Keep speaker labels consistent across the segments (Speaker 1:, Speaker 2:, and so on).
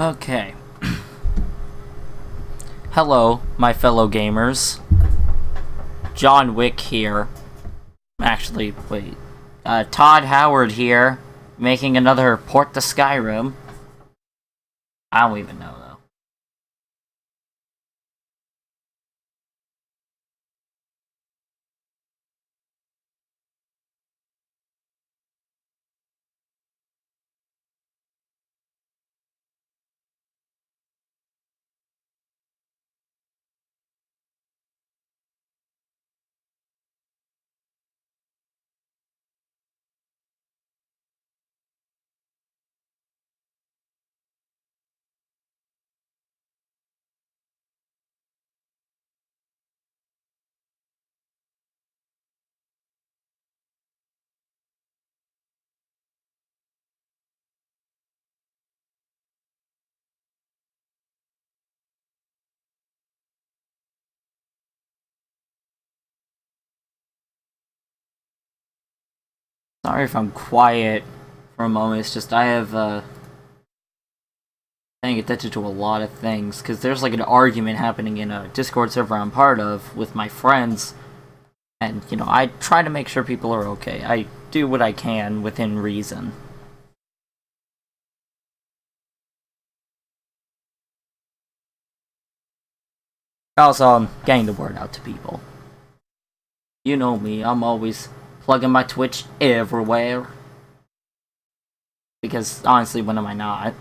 Speaker 1: Okay. Hello, my fellow gamers. John Wick here. Actually, wait. Todd Howard here, making another port to Skyrim. I don't even know, though. Sorry if I'm quiet for a moment, it's just I have, paying attention to a lot of things, because there's like an argument happening in a Discord server I'm part of with my friends, and, I try to make sure people are okay. I do what I can within reason. Also, I'm getting the word out to people. You know me, I'm always plugging my Twitch everywhere. Because, honestly, when am I not?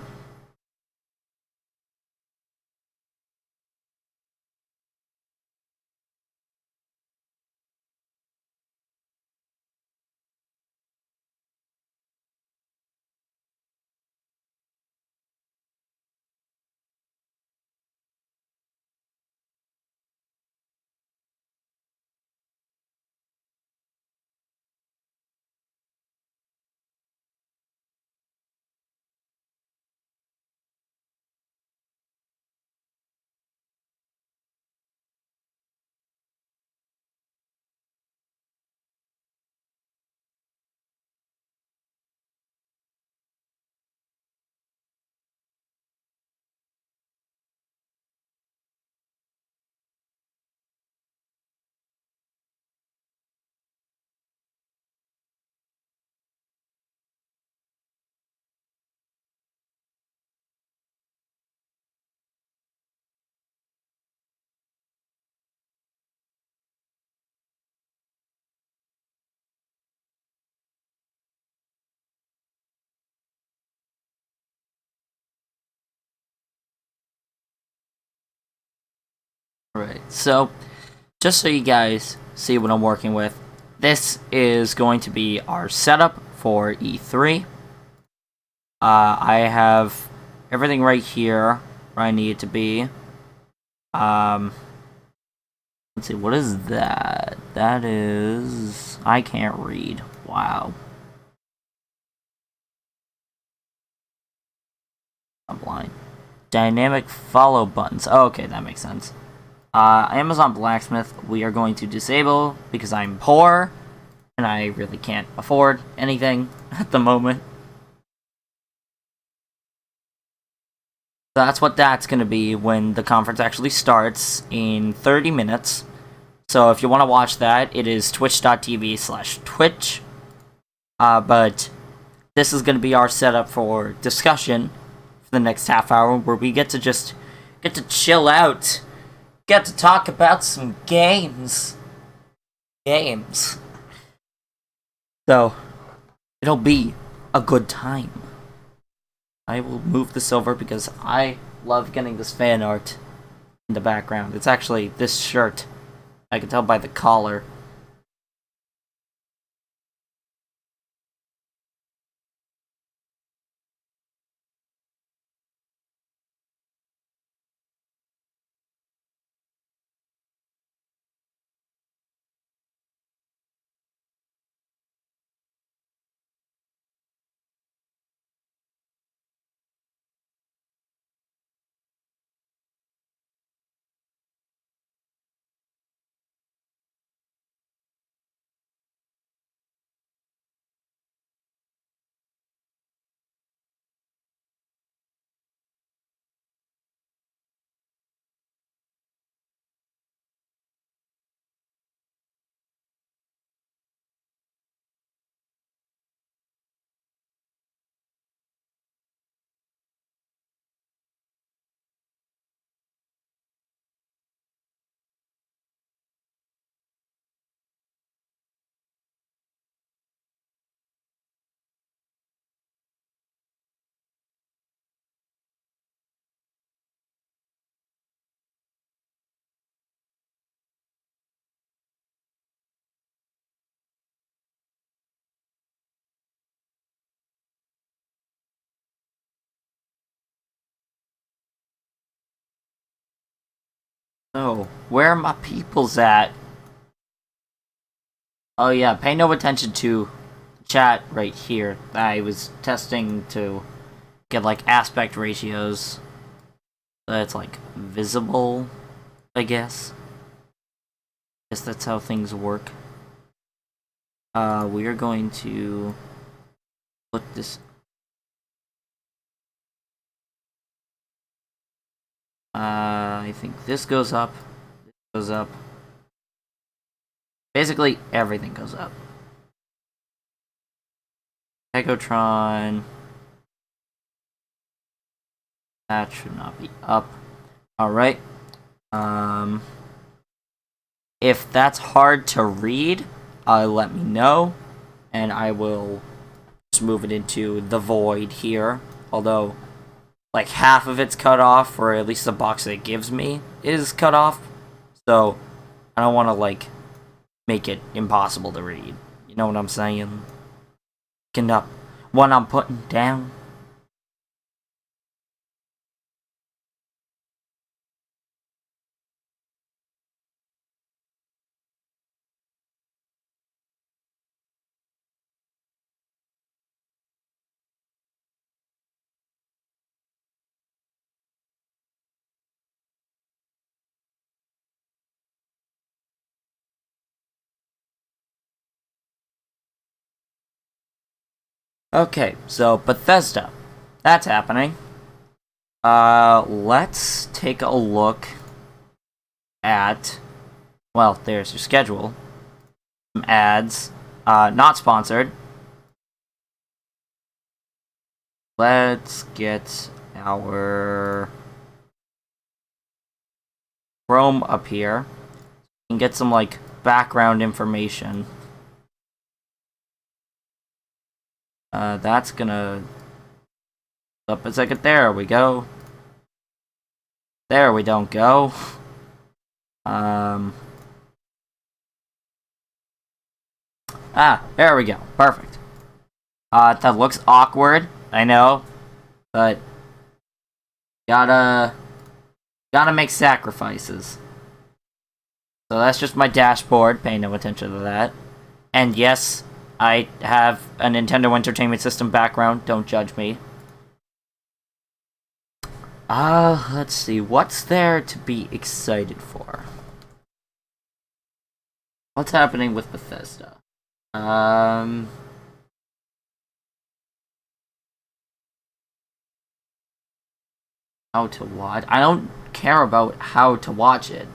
Speaker 1: Right, so, just so you guys see what I'm working with, this is going to be our setup for E3. I have everything right here where I need it to be. Um, let's see, what is that? That is... I can't read. Wow. I'm blind. Dynamic follow buttons. Oh, okay, that makes sense. Amazon Blacksmith, we are going to disable because I'm poor and I really can't afford anything at the moment. That's what that's going to be when the conference actually starts in 30 minutes. So if you want to watch that, it is twitch.tv/twitch. But this is going to be our setup for discussion for the next half hour, where we get to chill out, get to talk about some games. So it'll be a good time. I will move this over because I love getting this fan art in the background. It's actually this shirt. I can tell by the collar. So, where are my peoples at? Oh yeah, pay no attention to chat right here. I was testing to get like aspect ratios so it's like visible, I guess. Guess that's how things work. We are going to put this. I think this goes up. This goes up. Basically, everything goes up. Pegotron. That should not be up. Alright. If that's hard to read, let me know. And I will just move it into the void here. Although, like, half of it's cut off, or at least the box that it gives me is cut off. So, I don't want to, like, make it impossible to read. You know what I'm saying? Picking up what I'm putting down. Okay, so Bethesda. That's happening. Let's take a look at, well, there's your schedule. Some ads. Not sponsored. Let's get our Chrome up here and get some, like, background information. That's gonna... Up a second, there we go. There we don't go. There we go. Perfect. That looks awkward, I know, but gotta make sacrifices. So that's just my dashboard, pay no attention to that. And yes, I have a Nintendo Entertainment System background, don't judge me. Let's see, what's there to be excited for? What's happening with Bethesda? How to watch? I don't care about how to watch it.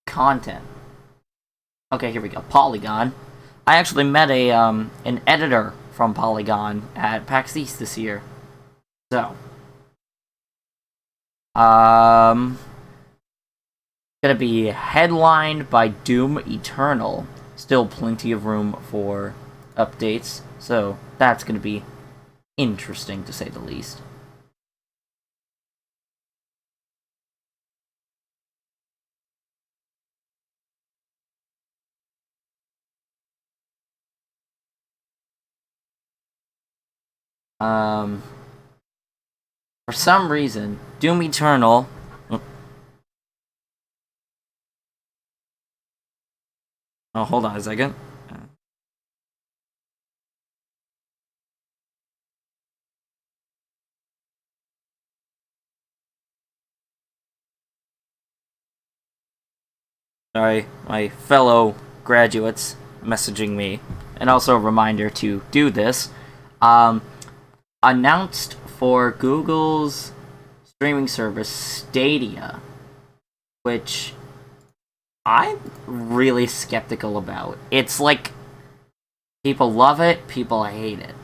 Speaker 1: Content. Okay, here we go. Polygon. I actually met an editor from Polygon at PAX East this year. So, gonna be headlined by Doom Eternal. Still plenty of room for updates, so that's gonna be interesting to say the least. For some reason, Doom Eternal. Oh, hold on a second. Sorry, my fellow graduates messaging me. And also a reminder to do this. Announced for Google's streaming service Stadia, which I'm really skeptical about. It's like, people love it, people hate it.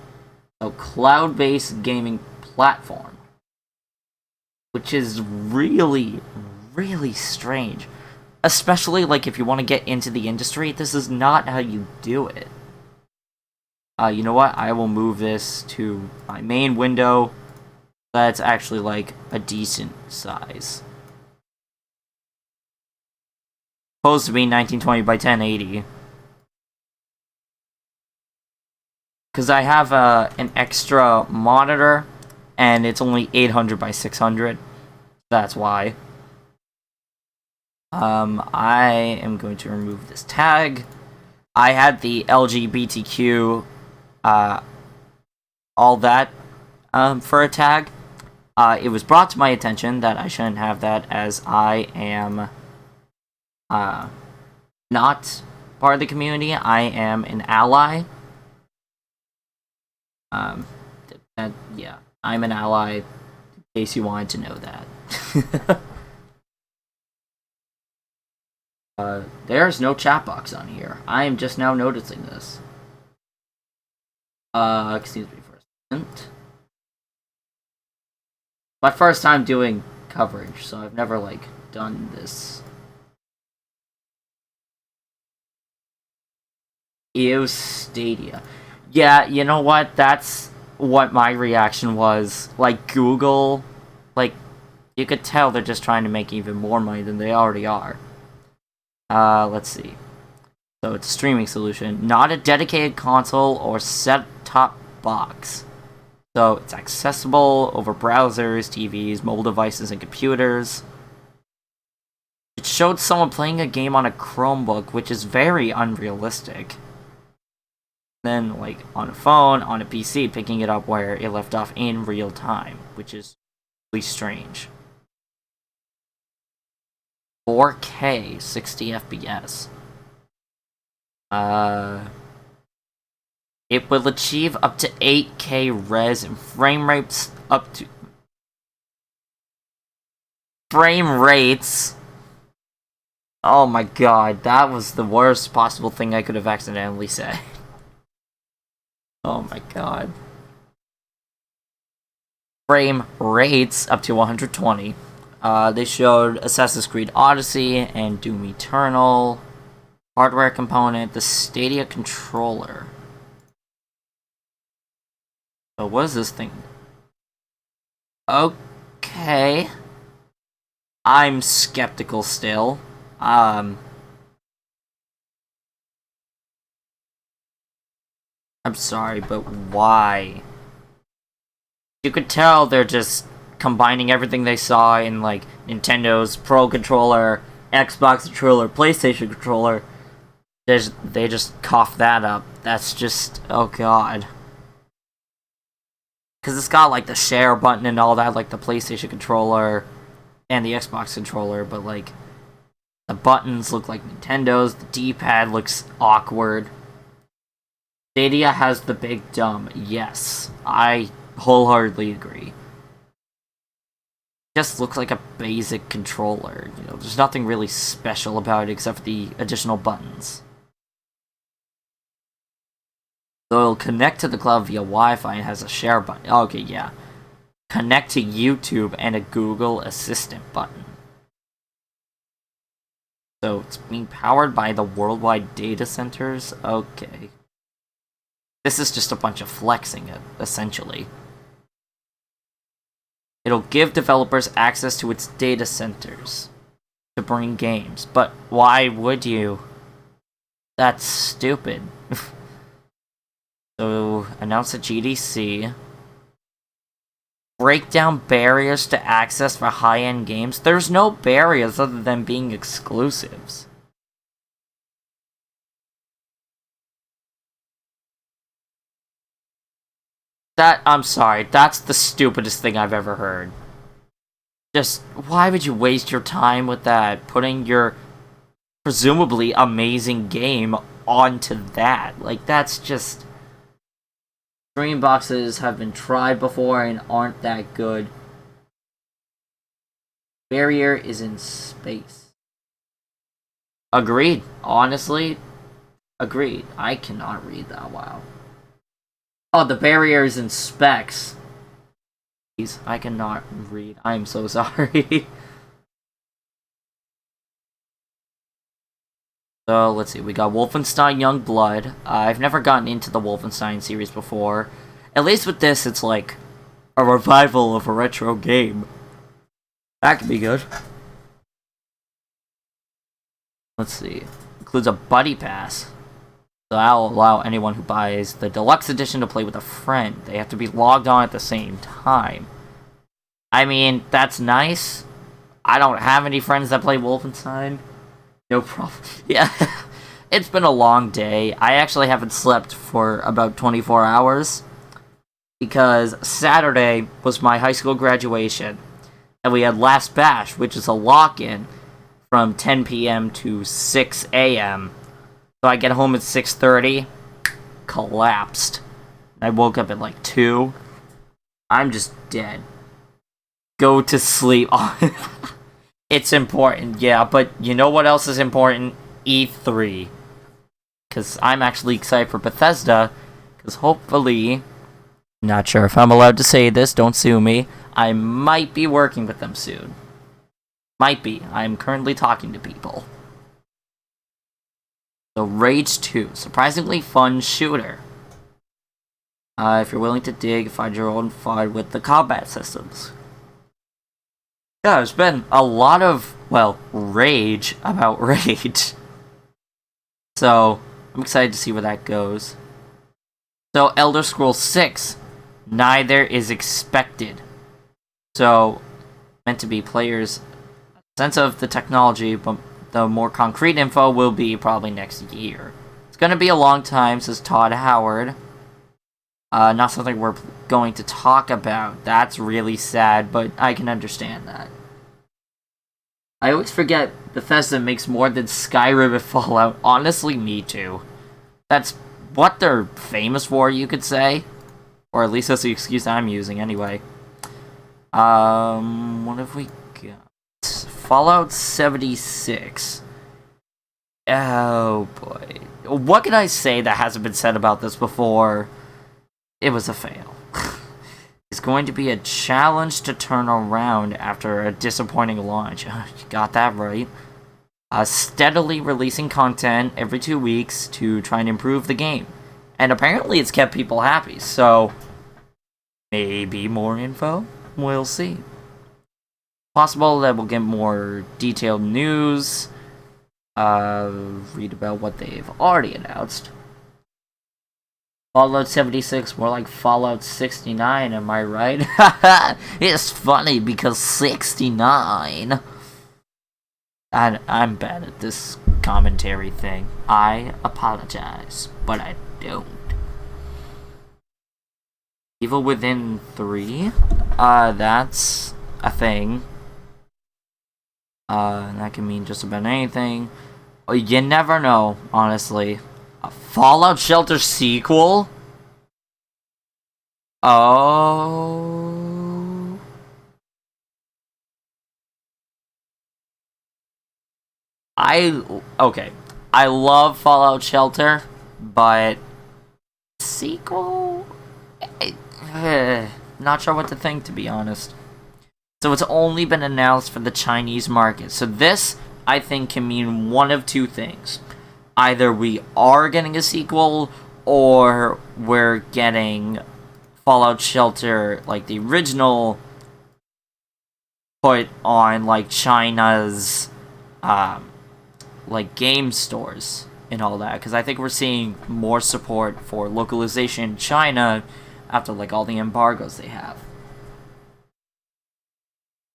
Speaker 1: So, cloud-based gaming platform, which is really, really strange. Especially, like, if you want to get into the industry, this is not how you do it. You know what? I will move this to my main window. That's actually, like, a decent size. Supposed to be 1920 by 1080. Because I have an extra monitor and it's only 800 by 600. That's why. I am going to remove this tag. I had the LGBTQ, all that, for a tag. It was brought to my attention that I shouldn't have that, as I am, not part of the community. I am an ally. Yeah, I'm an ally, in case you wanted to know that. There's no chat box on here. I am just now noticing this. Excuse me for a second. My first time doing coverage, so I've never, like, done this. Ew, Stadia. Yeah, you know what? That's what my reaction was. Like, Google, like, you could tell they're just trying to make even more money than they already are. Let's see. So it's a streaming solution, not a dedicated console or set-top box. So it's accessible over browsers, TVs, mobile devices, and computers. It showed someone playing a game on a Chromebook, which is very unrealistic. Then, like, on a phone, on a PC, picking it up where it left off in real time, which is really strange. 4K, 60 FPS. It will achieve up to 8K res and frame rates up to... Frame rates? Oh my god, that was the worst possible thing I could have accidentally said. Oh my god. Frame rates up to 120. They showed Assassin's Creed Odyssey and Doom Eternal. Hardware component, the Stadia controller. So what is this thing? Okay. I'm skeptical still. I'm sorry, but why? You could tell they're just combining everything they saw in, like, Nintendo's Pro Controller, Xbox controller, PlayStation controller. They just coughed that up. That's just... oh god. Because it's got, like, the share button and all that, like the PlayStation controller and the Xbox controller, but, like, the buttons look like Nintendo's, the D-pad looks awkward. Stadia has the big dumb. Yes, I wholeheartedly agree. It just looks like a basic controller. You know, there's nothing really special about it except for the additional buttons. So it'll connect to the cloud via Wi-Fi and has a share button. Okay, yeah. Connect to YouTube and a Google Assistant button. So it's being powered by the worldwide data centers? Okay. This is just a bunch of flexing, essentially. It'll give developers access to its data centers to bring games. But why would you? That's stupid. So, announce at GDC. Break down barriers to access for high-end games. There's no barriers other than being exclusives. I'm sorry, that's the stupidest thing I've ever heard. Just, why would you waste your time with that? Putting your presumably amazing game onto that. Like, that's just... Stream boxes have been tried before and aren't that good. Barrier is in space. Agreed. Honestly, agreed. I cannot read that. Wow. Oh, the barrier is in specs. Please, I cannot read. I am so sorry. So, let's see, we got Wolfenstein Youngblood. I've never gotten into the Wolfenstein series before. At least with this, it's like a revival of a retro game. That could be good. Let's see. Includes a buddy pass. So I'll allow anyone who buys the deluxe edition to play with a friend. They have to be logged on at the same time. I mean, that's nice. I don't have any friends that play Wolfenstein. No problem. Yeah. It's been a long day. I actually haven't slept for about 24 hours. Because Saturday was my high school graduation. And we had Last Bash, which is a lock-in from 10 p.m. to 6 a.m. So I get home at 6:30. Collapsed. I woke up at like 2. I'm just dead. Go to sleep. It's important, yeah, but you know what else is important? E3. Because I'm actually excited for Bethesda, because hopefully, not sure if I'm allowed to say this, don't sue me, I might be working with them soon. Might be. I'm currently talking to people. So Rage 2, surprisingly fun shooter. If you're willing to dig, find your own fun with the combat systems. Yeah, there's been a lot of, well, rage about Rage. So, I'm excited to see where that goes. So, Elder Scrolls 6, neither is expected. So, meant to be players' sense of the technology, but the more concrete info will be probably next year. It's going to be a long time, says Todd Howard. Not something we're going to talk about. That's really sad, but I can understand that. I always forget Bethesda makes more than Skyrim and Fallout. Honestly, me too. That's what they're famous for, you could say. Or at least that's the excuse I'm using, anyway. What have we got? Fallout 76. Oh, boy. What can I say that hasn't been said about this before? It was a fail. It's going to be a challenge to turn around after a disappointing launch. You got that right. Steadily releasing content every 2 weeks to try and improve the game. And apparently it's kept people happy, so maybe more info? We'll see. Possible that we'll get more detailed news. Read about what they've already announced. Fallout 76, more like Fallout 69, am I right? It's funny because 69. I'm bad at this commentary thing. I apologize, but I don't. Evil Within 3? That's a thing. That can mean just about anything. You never know, honestly. A Fallout Shelter sequel? Oh. Okay. I love Fallout Shelter, but sequel? Not sure what to think, to be honest. So it's only been announced for the Chinese market. So this, I think, can mean one of two things. Either we are getting a sequel, or we're getting Fallout Shelter, like the original, put on like China's like game stores and all that, because I think we're seeing more support for localization in China after like all the embargoes they have.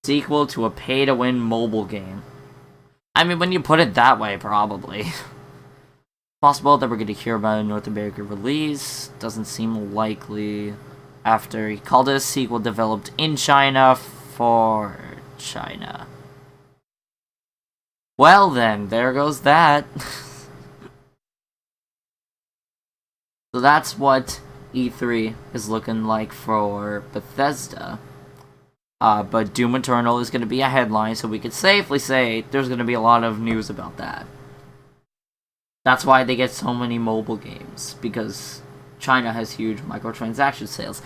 Speaker 1: Sequel to a pay-to-win mobile game. I mean, when you put it that way, probably. Possible that we're going to hear about a North American release. Doesn't seem likely. After he called it a sequel developed in China for China. Well then, there goes that. So that's what E3 is looking like for Bethesda. But Doom Eternal is going to be a headline, so we could safely say there's going to be a lot of news about that. That's why they get so many mobile games, because China has huge microtransaction sales.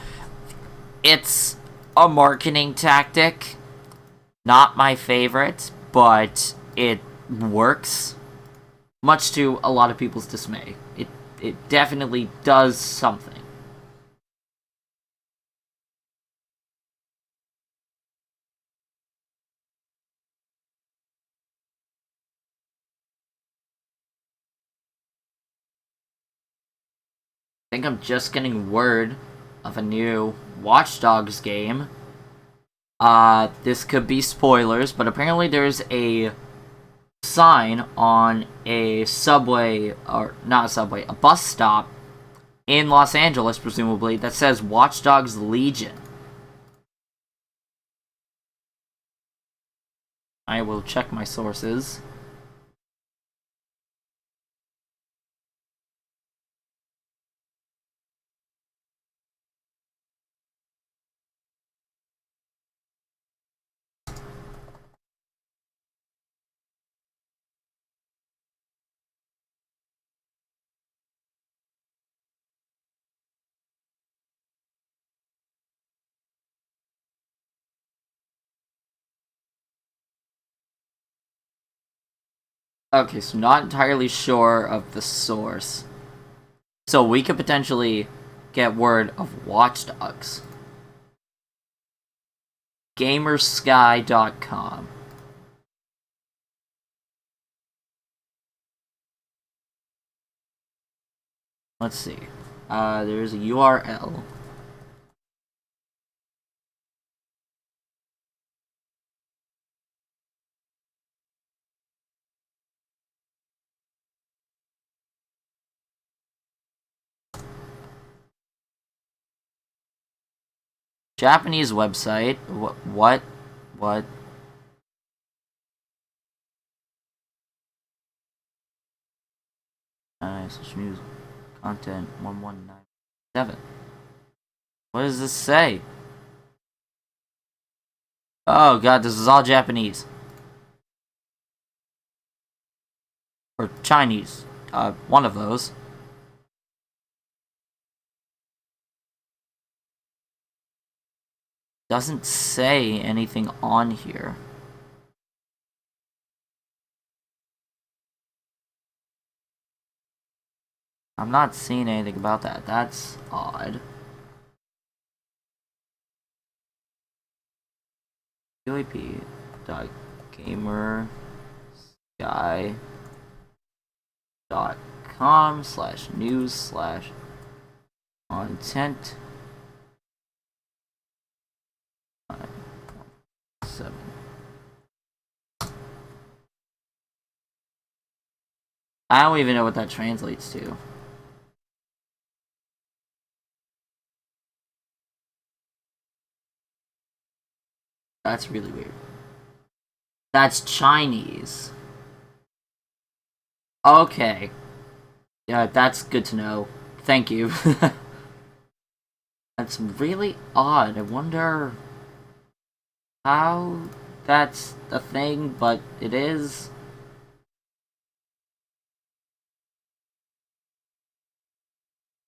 Speaker 1: It's a marketing tactic. Not my favorite, but it works. Much to a lot of people's dismay. It definitely does something. think I'm just getting word of a new Watch Dogs game. This could be spoilers, but apparently there's a sign on a subway, or not a subway, a bus stop in Los Angeles, presumably, that says Watch Dogs Legion. I will check my sources. Okay, so not entirely sure of the source. So we could potentially get word of Watch Dogs. Gamersky.com. Let's see. There's a URL. Japanese website. What? Such news content 1197. What does this say? Oh god, this is all Japanese. Or Chinese. One of those. Doesn't say anything on here. I'm not seeing anything about that. That's odd. UAP.gamersky.com/news/content 7. I don't even know what that translates to. That's really weird. That's Chinese. Okay. Yeah, that's good to know. Thank you. That's really odd. I wonder how that's a thing, but it is.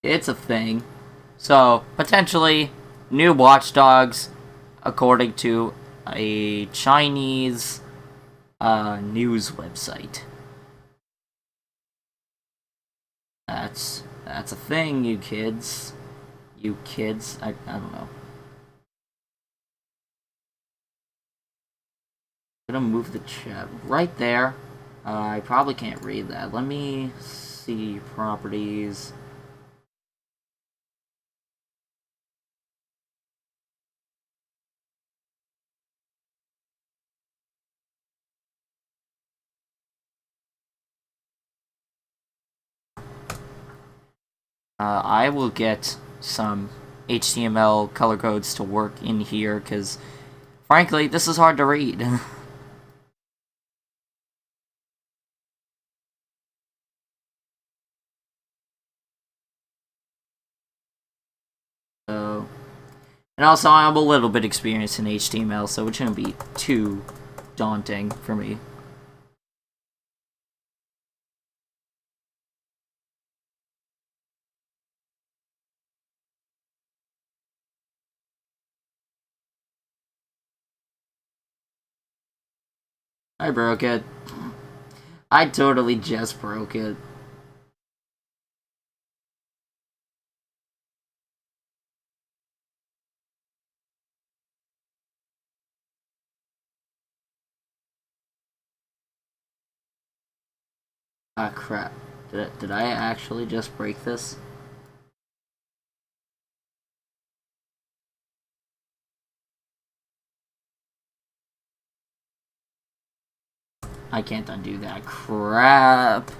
Speaker 1: It's a thing. So, potentially, new Watch Dogs, according to a Chinese news website. That's a thing, you kids. You kids. I don't know. I'm gonna move the chat right there. I probably can't read that. Let me see properties. I will get some HTML color codes to work in here, because, frankly, this is hard to read. So, and also, I'm a little bit experienced in HTML, so it shouldn't be too daunting for me. I broke it. I totally just broke it. Ah, crap. Did I actually just break this? I can't undo that. Crap.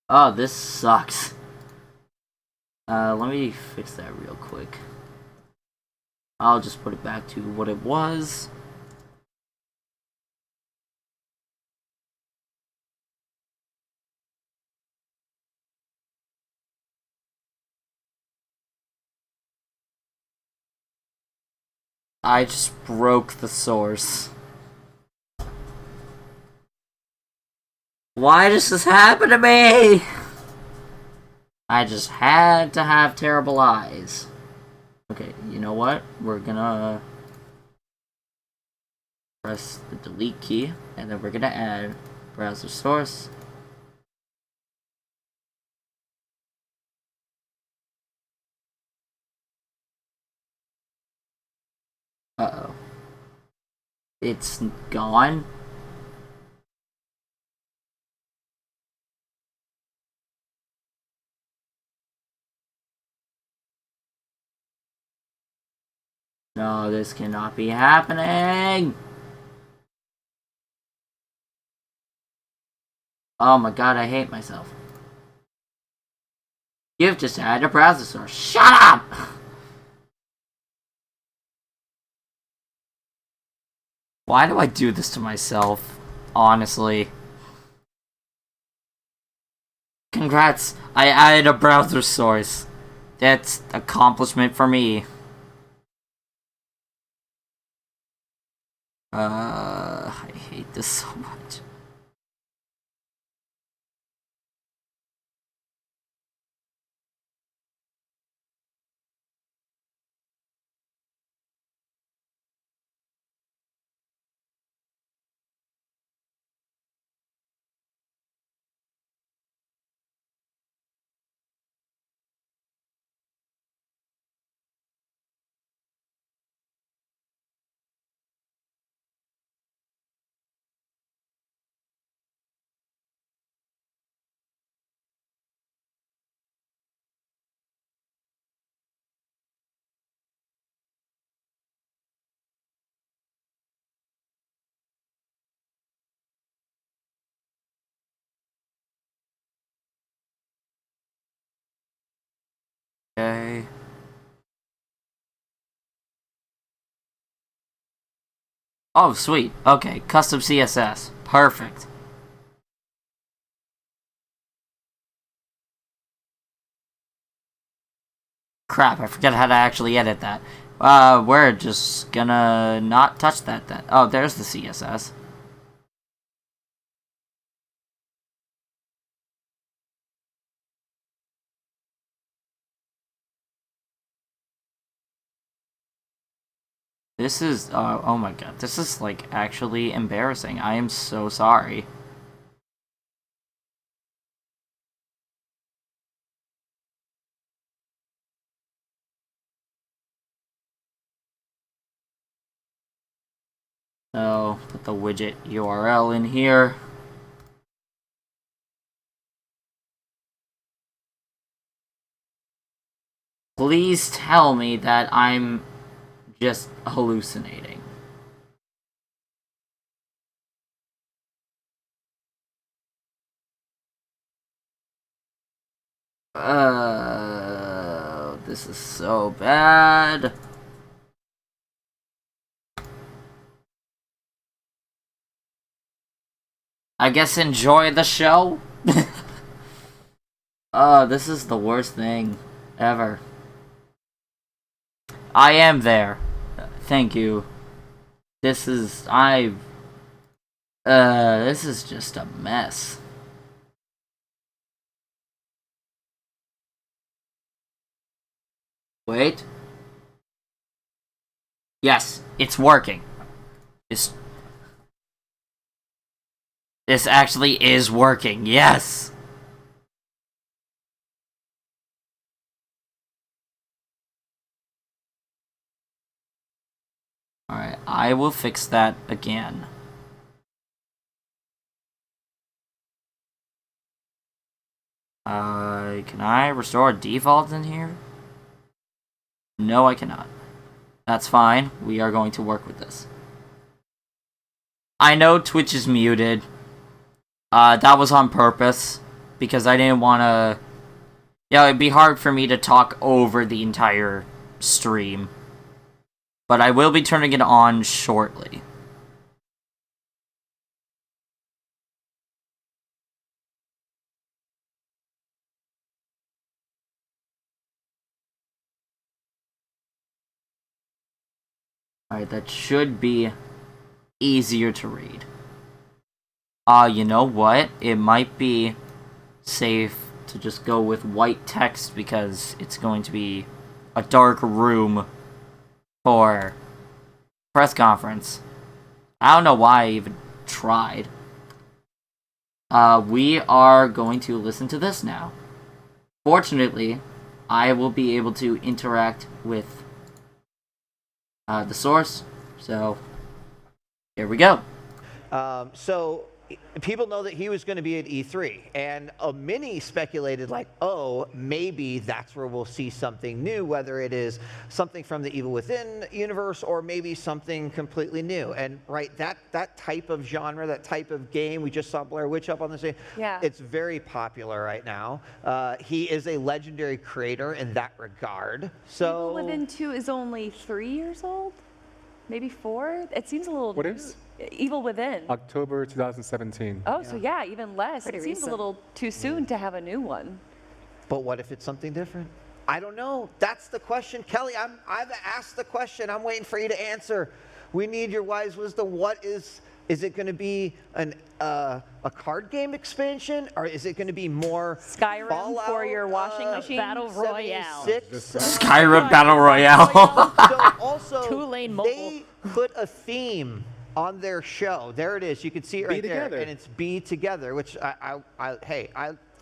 Speaker 1: Oh, this sucks. Let me fix that real quick. I'll just put it back to what it was. I just broke the source. Why does this happen to me? I just had to have terrible eyes. Okay, you know what? We're gonna press the delete key, and then we're gonna add browser source. Uh-oh. It's gone? No, this cannot be happening! Oh my god, I hate myself. You've just added a browser source. Shut up! Why do I do this to myself? Honestly. Congrats, I added a browser source. That's accomplishment for me. I hate this so much. Okay. Oh, sweet. Okay, custom CSS. Perfect. Crap, I forgot how to actually edit that. We're just gonna not touch that then. Oh, there's the CSS. This is, oh my god, this is, like, actually embarrassing. I am so sorry. So, put the widget URL in here. Please tell me that I'm just hallucinating. This is so bad. I guess enjoy the show? This is the worst thing ever. I am there. Thank you. This is just a mess. Wait. Yes, it's working. This actually is working. Yes. Alright, I will fix that again. Can I restore defaults in here? No, I cannot. That's fine. We are going to work with this. I know Twitch is muted. That was on purpose, because I didn't want to... Yeah, it'd be hard for me to talk over the entire stream. But I will be turning it on shortly. Alright, that should be easier to read. You know what? It might be safe to just go with white text because it's going to be a dark room for press conference. I don't know why I even tried. We are going to listen to this now. Fortunately, I will be able to interact with the source, so here we go.
Speaker 2: So people know that he was going to be at E3, and many speculated like, oh, maybe that's where we'll see something new, whether it is something from the Evil Within universe or maybe something completely new. And right, that type of genre, that type of game, we just saw Blair Witch up on the stage.
Speaker 3: Yeah.
Speaker 2: It's very popular right now. He is a legendary creator in that regard. So
Speaker 3: Evil Within 2 is only 3 years old? Maybe 4? It seems a little...
Speaker 4: What is?
Speaker 3: Evil Within.
Speaker 4: October 2017.
Speaker 3: Oh, so yeah, even less.
Speaker 5: Pretty
Speaker 3: It seems
Speaker 5: recent.
Speaker 3: a little too soon to have a new one.
Speaker 2: But what if it's something different? I don't know. That's the question, Kelly. I've asked the question. I'm waiting for you to answer. We need your wise wisdom. What is it going to be a card game expansion, or is it going to be more
Speaker 3: Skyrim
Speaker 2: Fallout,
Speaker 3: for your washing machine?
Speaker 5: Battle Royale.
Speaker 2: 76?
Speaker 1: Skyrim Battle Royale.
Speaker 2: So also,
Speaker 5: Two-lane mobile.
Speaker 2: they put a theme on their show. There it is. You can see it right there,
Speaker 4: Together.
Speaker 2: and it's Be Together, which I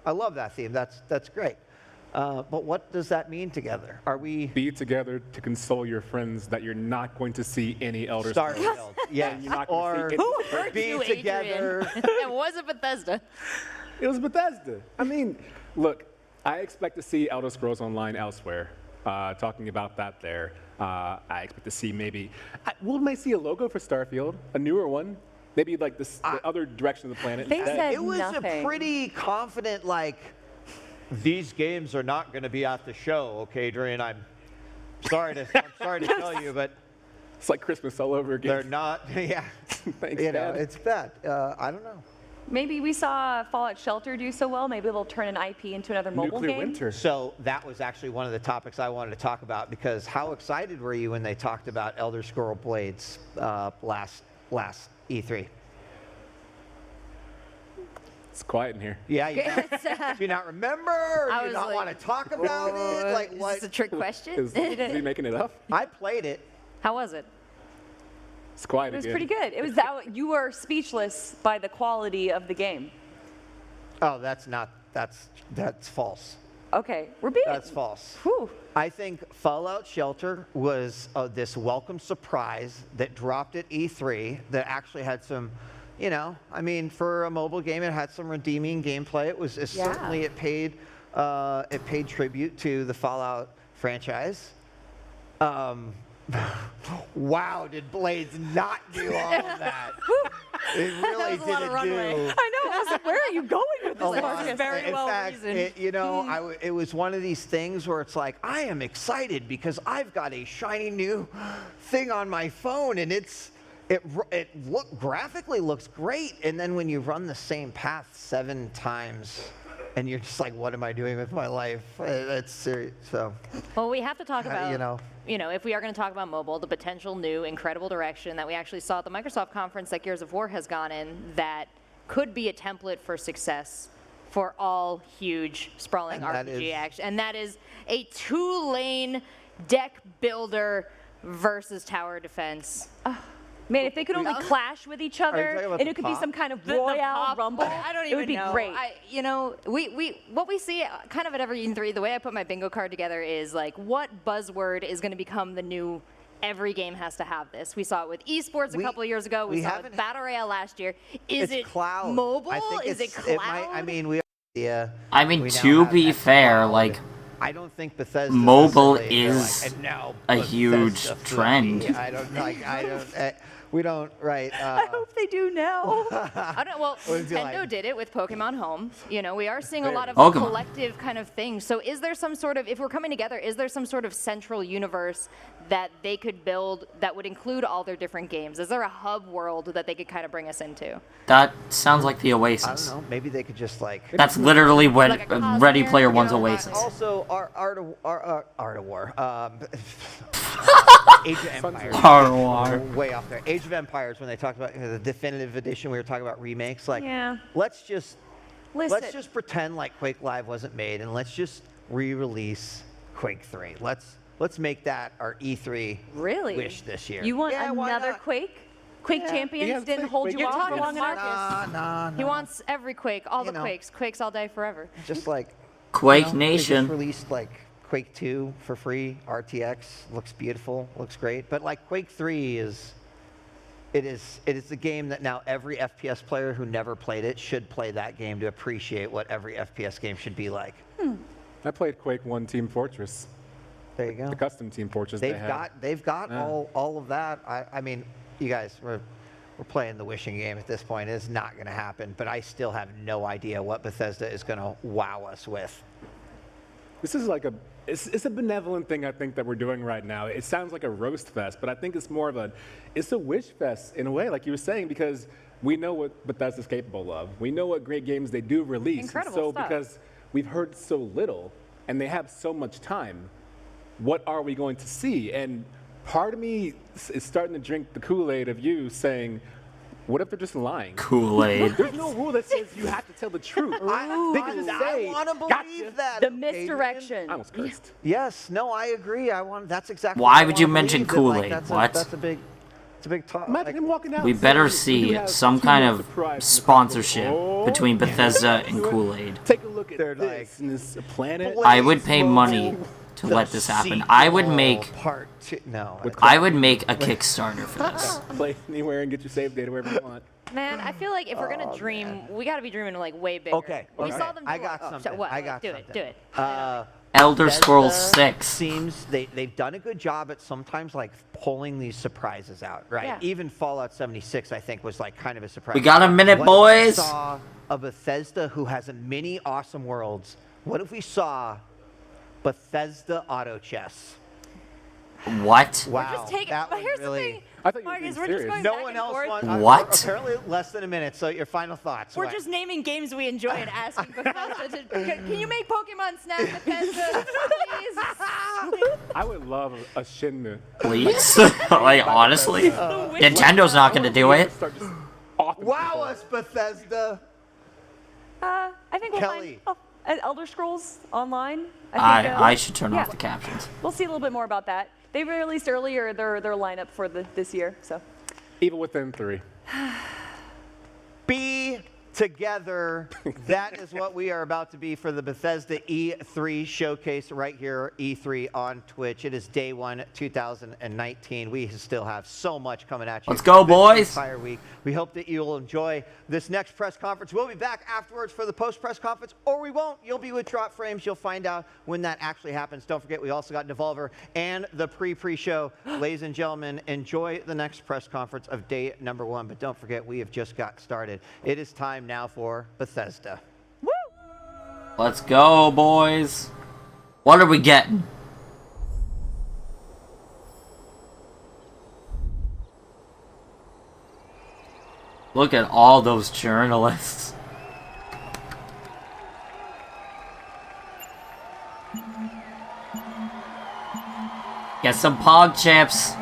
Speaker 2: love that theme. That's great. But what does that mean together? Are we
Speaker 4: Be together to console your friends that you're not going to see any Elder Scrolls.
Speaker 2: Starfield? Yeah,
Speaker 4: You're not going
Speaker 2: or
Speaker 4: to see
Speaker 5: Who
Speaker 4: any.
Speaker 5: hurt
Speaker 2: Be
Speaker 5: you,
Speaker 2: Together.
Speaker 5: Adrian? It wasn't Bethesda.
Speaker 4: It was Bethesda. I mean, look, I expect to see Elder Scrolls Online elsewhere. Talking about that there. I expect to see maybe, we might see a logo for Starfield, a newer one. Maybe like the other direction of the planet.
Speaker 3: They
Speaker 4: instead.
Speaker 3: said
Speaker 2: It was
Speaker 3: nothing.
Speaker 2: a pretty confident, like, these games are not going to be at the show, okay, Adrian? I'm sorry to tell you, but
Speaker 4: It's like Christmas all over again.
Speaker 2: they're not. Yeah,
Speaker 4: Thanks,
Speaker 2: you know,
Speaker 4: Dad.
Speaker 2: it's bad. I don't know.
Speaker 3: Maybe we saw Fallout Shelter do so well. Maybe they'll turn an IP into another mobile
Speaker 4: Nuclear
Speaker 3: game.
Speaker 4: Winter.
Speaker 2: So that was actually one of the topics I wanted to talk about, because how excited were you when they talked about Elder Scrolls Blades last E3?
Speaker 4: It's quiet in here.
Speaker 2: Yeah, do you not remember? Or
Speaker 5: I
Speaker 2: do you
Speaker 5: was
Speaker 2: not
Speaker 5: like,
Speaker 2: want to talk about it? Like
Speaker 5: Is
Speaker 2: what?
Speaker 5: this a trick question?
Speaker 4: Is he making it up?
Speaker 2: I played it.
Speaker 5: How was it?
Speaker 4: It's quiet
Speaker 3: It was
Speaker 4: again.
Speaker 3: pretty good. It was that you were speechless by the quality of the game.
Speaker 2: Oh, that's false.
Speaker 3: Okay, we're being.
Speaker 2: That's false.
Speaker 3: Whew.
Speaker 2: I think Fallout Shelter was this welcome surprise that dropped at E3 that actually had some, you know, I mean, for a mobile game, it had some redeeming gameplay. It was certainly it paid tribute to the Fallout franchise. Wow, did Blades not do all of that? It really
Speaker 5: was a lot of
Speaker 2: didn't
Speaker 5: runway.
Speaker 2: do.
Speaker 3: I know. I was like, where are you going with this?
Speaker 2: a lot.
Speaker 3: Marcus?
Speaker 5: very
Speaker 2: In
Speaker 5: well
Speaker 2: fact,
Speaker 5: reasoned.
Speaker 2: it was one of these things where it's like, I am excited because I've got a shiny new thing on my phone, and graphically looks great, and then when you run the same path 7 times, and you're just like, what am I doing with my life? That's serious. So,
Speaker 5: Well, we have to talk about,
Speaker 2: you know.
Speaker 5: if we are going to talk about mobile, the potential new incredible direction that we actually saw at the Microsoft conference that Gears of War has gone in that could be a template for success for all huge sprawling
Speaker 2: And that
Speaker 5: RPG
Speaker 2: is-
Speaker 5: action. And that is a 2-lane deck builder versus tower defense.
Speaker 3: Man, if they could only clash with each other,
Speaker 2: talking about
Speaker 3: and
Speaker 2: the
Speaker 3: it could be
Speaker 2: pop?
Speaker 3: some kind of
Speaker 5: The
Speaker 3: royale
Speaker 5: pop,
Speaker 3: rumble,
Speaker 5: I don't even
Speaker 3: it would be
Speaker 5: know.
Speaker 3: great.
Speaker 5: What we see kind of at every E3, the way I put my bingo card together is like, what buzzword is going to become the new? Every game has to have this. We saw it with esports a couple of years ago. We saw it with
Speaker 2: haven't-
Speaker 5: Battle Royale last year. Is
Speaker 2: it's
Speaker 5: it
Speaker 2: cloud.
Speaker 5: mobile?
Speaker 2: I think
Speaker 5: Is it
Speaker 2: it's-
Speaker 5: cloud?
Speaker 2: It might, I mean, we. Yeah.
Speaker 1: I mean,
Speaker 2: we now
Speaker 1: to
Speaker 2: have
Speaker 1: be
Speaker 2: that
Speaker 1: fair,
Speaker 2: cloud.
Speaker 1: like,
Speaker 2: I don't think Bethesda.
Speaker 1: Mobile
Speaker 2: necessarily- they're
Speaker 1: is
Speaker 2: like, and now
Speaker 1: a
Speaker 2: Bethesda
Speaker 1: huge
Speaker 2: for
Speaker 1: trend.
Speaker 2: me." I don't like. I don't. We don't. Right.
Speaker 3: I hope they do now.
Speaker 5: I don't. Well,
Speaker 2: What is it
Speaker 5: Nintendo
Speaker 2: like?
Speaker 5: did it with Pokemon Home. You know, we are seeing a lot of
Speaker 1: Pokemon.
Speaker 5: collective kind of things. So, is there some sort of, if we're coming together, is there some sort of central universe that they could build that would include all their different games? Is there a hub world that they could kind of bring us into?
Speaker 1: That sounds like the
Speaker 2: I
Speaker 1: Oasis.
Speaker 2: don't know. Maybe they could just like.
Speaker 1: That's literally what
Speaker 5: Like a
Speaker 1: Ready
Speaker 5: Cosmere,
Speaker 1: Player
Speaker 5: you
Speaker 1: One's
Speaker 5: know,
Speaker 1: Oasis.
Speaker 2: Also, Art of War. Age of Empires.
Speaker 1: Art of War.
Speaker 2: Way off there. Age of Empires, when they talked about the definitive edition, we were talking about remakes. Like,
Speaker 3: Yeah.
Speaker 2: let's just
Speaker 3: Listen.
Speaker 2: let's just pretend like Quake Live wasn't made, and let's just re-release Quake 3. Let's make that our E3
Speaker 3: Really?
Speaker 2: wish this year.
Speaker 3: You want
Speaker 2: Yeah, why
Speaker 3: another
Speaker 2: not?
Speaker 3: Quake? Quake Champions
Speaker 4: Yeah,
Speaker 3: didn't
Speaker 4: Quake-
Speaker 3: hold
Speaker 4: Quake
Speaker 3: you
Speaker 5: You're
Speaker 3: off
Speaker 5: talking
Speaker 3: for long
Speaker 5: to
Speaker 3: enough?
Speaker 5: Marcus.
Speaker 2: Nah.
Speaker 5: He wants every Quake, all the
Speaker 2: know.
Speaker 5: Quakes all day forever.
Speaker 2: Just like
Speaker 1: Quake
Speaker 2: They just
Speaker 1: Nation.
Speaker 2: released like Quake 2 for free. RTX looks beautiful, looks great. But like Quake 3 is the game that now every FPS player who never played it should play that game to appreciate what every FPS game should be like.
Speaker 4: I played Quake 1 Team Fortress,
Speaker 2: There you go.
Speaker 4: the custom Team Fortress they had.
Speaker 2: They've got
Speaker 4: Yeah.
Speaker 2: all of that. I mean, you guys, we're playing the wishing game at this point. It's not going to happen. But I still have no idea what Bethesda is going to wow us with.
Speaker 4: This is like it's a benevolent thing I think that we're doing right now. It sounds like a roast fest, but I think it's more of it's a wish fest in a way, like you were saying, because we know what Bethesda's capable of. We know what great games they do release. And
Speaker 5: Incredible
Speaker 4: so
Speaker 5: stuff.
Speaker 4: because we've heard so little and they have so much time, what are we going to see? And part of me is starting to drink the Kool-Aid of you saying, what if they're just lying?
Speaker 1: Kool-Aid.
Speaker 4: There's no rule that says you have to tell the truth. They can just say,
Speaker 2: I want to believe
Speaker 4: "Gotcha."
Speaker 2: that.
Speaker 3: The
Speaker 2: Adrian.
Speaker 3: misdirection.
Speaker 4: I almost cursed.
Speaker 2: Yes, no, I agree. That's exactly.
Speaker 1: Why
Speaker 2: what I
Speaker 1: would you
Speaker 2: wanna
Speaker 1: mention
Speaker 2: believe, that, like,
Speaker 1: Kool-Aid?
Speaker 2: that's
Speaker 1: What?
Speaker 2: That's a big talk.
Speaker 4: Imagine him walking out.
Speaker 1: We
Speaker 4: and
Speaker 1: better
Speaker 4: saying, "You
Speaker 1: see
Speaker 4: have
Speaker 1: some
Speaker 4: 2
Speaker 1: kind
Speaker 4: minutes
Speaker 1: of
Speaker 4: to prize in the
Speaker 1: sponsorship
Speaker 4: festival."
Speaker 1: between Bethesda
Speaker 4: Yeah.
Speaker 1: and Kool-Aid.
Speaker 4: Take a look at
Speaker 2: They're
Speaker 4: this,
Speaker 2: like,
Speaker 4: and this planet.
Speaker 1: I would pay
Speaker 2: Blaze
Speaker 1: money
Speaker 2: Mode,
Speaker 1: to
Speaker 2: the
Speaker 1: let this happen. I would
Speaker 2: sequel,
Speaker 1: make
Speaker 2: part 2. No.
Speaker 1: I would make a Kickstarter for this.
Speaker 4: Play anywhere and get your save data wherever you want.
Speaker 5: Man, I feel like if we're gonna dream, we gotta be dreaming like way bigger.
Speaker 2: Okay,
Speaker 5: We
Speaker 2: okay.
Speaker 5: saw them.
Speaker 2: I
Speaker 5: do
Speaker 2: got
Speaker 5: it.
Speaker 2: something.
Speaker 5: So what?
Speaker 2: I got
Speaker 5: do
Speaker 2: something.
Speaker 5: it. Do it.
Speaker 1: Elder Scrolls
Speaker 2: Bethesda
Speaker 1: 6.
Speaker 2: Seems they've done a good job at sometimes like pulling these surprises out, right?
Speaker 5: Yeah.
Speaker 2: Even Fallout 76, I think, was like kind of a surprise.
Speaker 1: We got a minute,
Speaker 2: What if we
Speaker 1: boys.
Speaker 2: saw a Bethesda who has a mini awesome worlds. What if we saw Bethesda Auto Chess?
Speaker 1: What?
Speaker 2: Wow,
Speaker 5: Just take.
Speaker 2: that
Speaker 5: But
Speaker 2: would
Speaker 5: here's
Speaker 2: really.
Speaker 5: the thing.
Speaker 4: I thought you were
Speaker 5: Marcus,
Speaker 4: being
Speaker 5: we're just
Speaker 4: serious.
Speaker 5: going
Speaker 2: No
Speaker 5: back
Speaker 2: one
Speaker 5: and
Speaker 2: else
Speaker 5: forth.
Speaker 2: wants.
Speaker 1: What?
Speaker 2: Apparently, less than a minute. So your final thoughts.
Speaker 5: We're
Speaker 2: What?
Speaker 5: just naming games we enjoy and asking Bethesda to. Can you make Pokemon Snap, Bethesda, please?
Speaker 4: I would love a Shenmue.
Speaker 1: Please? Like, honestly? Nintendo's not going to do it.
Speaker 4: Start just off and
Speaker 2: Wow
Speaker 4: people.
Speaker 2: us, Bethesda.
Speaker 3: I think we'll
Speaker 2: Kelly.
Speaker 3: find Elder Scrolls Online. I think,
Speaker 1: I should turn off
Speaker 3: yeah.
Speaker 1: the captions.
Speaker 3: We'll see a little bit more about that. They released earlier their lineup for this year, so.
Speaker 4: Evil Within 3.
Speaker 2: Be together. That is what we are about to be for the Bethesda E3 showcase right here, E3 on Twitch. It is day 1, 2019. We still have so much coming at you.
Speaker 1: Let's go,
Speaker 2: this
Speaker 1: boys.
Speaker 2: Entire week. We hope that you will enjoy this next press conference. We'll be back afterwards for the post-press conference, or we won't. You'll be with Drop Frames. You'll find out when that actually happens. Don't forget, we also got Devolver and the pre-show. Ladies and gentlemen, enjoy the next press conference of day number 1. But don't forget, we have just got started. It is time now for Bethesda.
Speaker 1: Let's go, boys. What are we getting? Look at all those journalists. Get some Pog chips.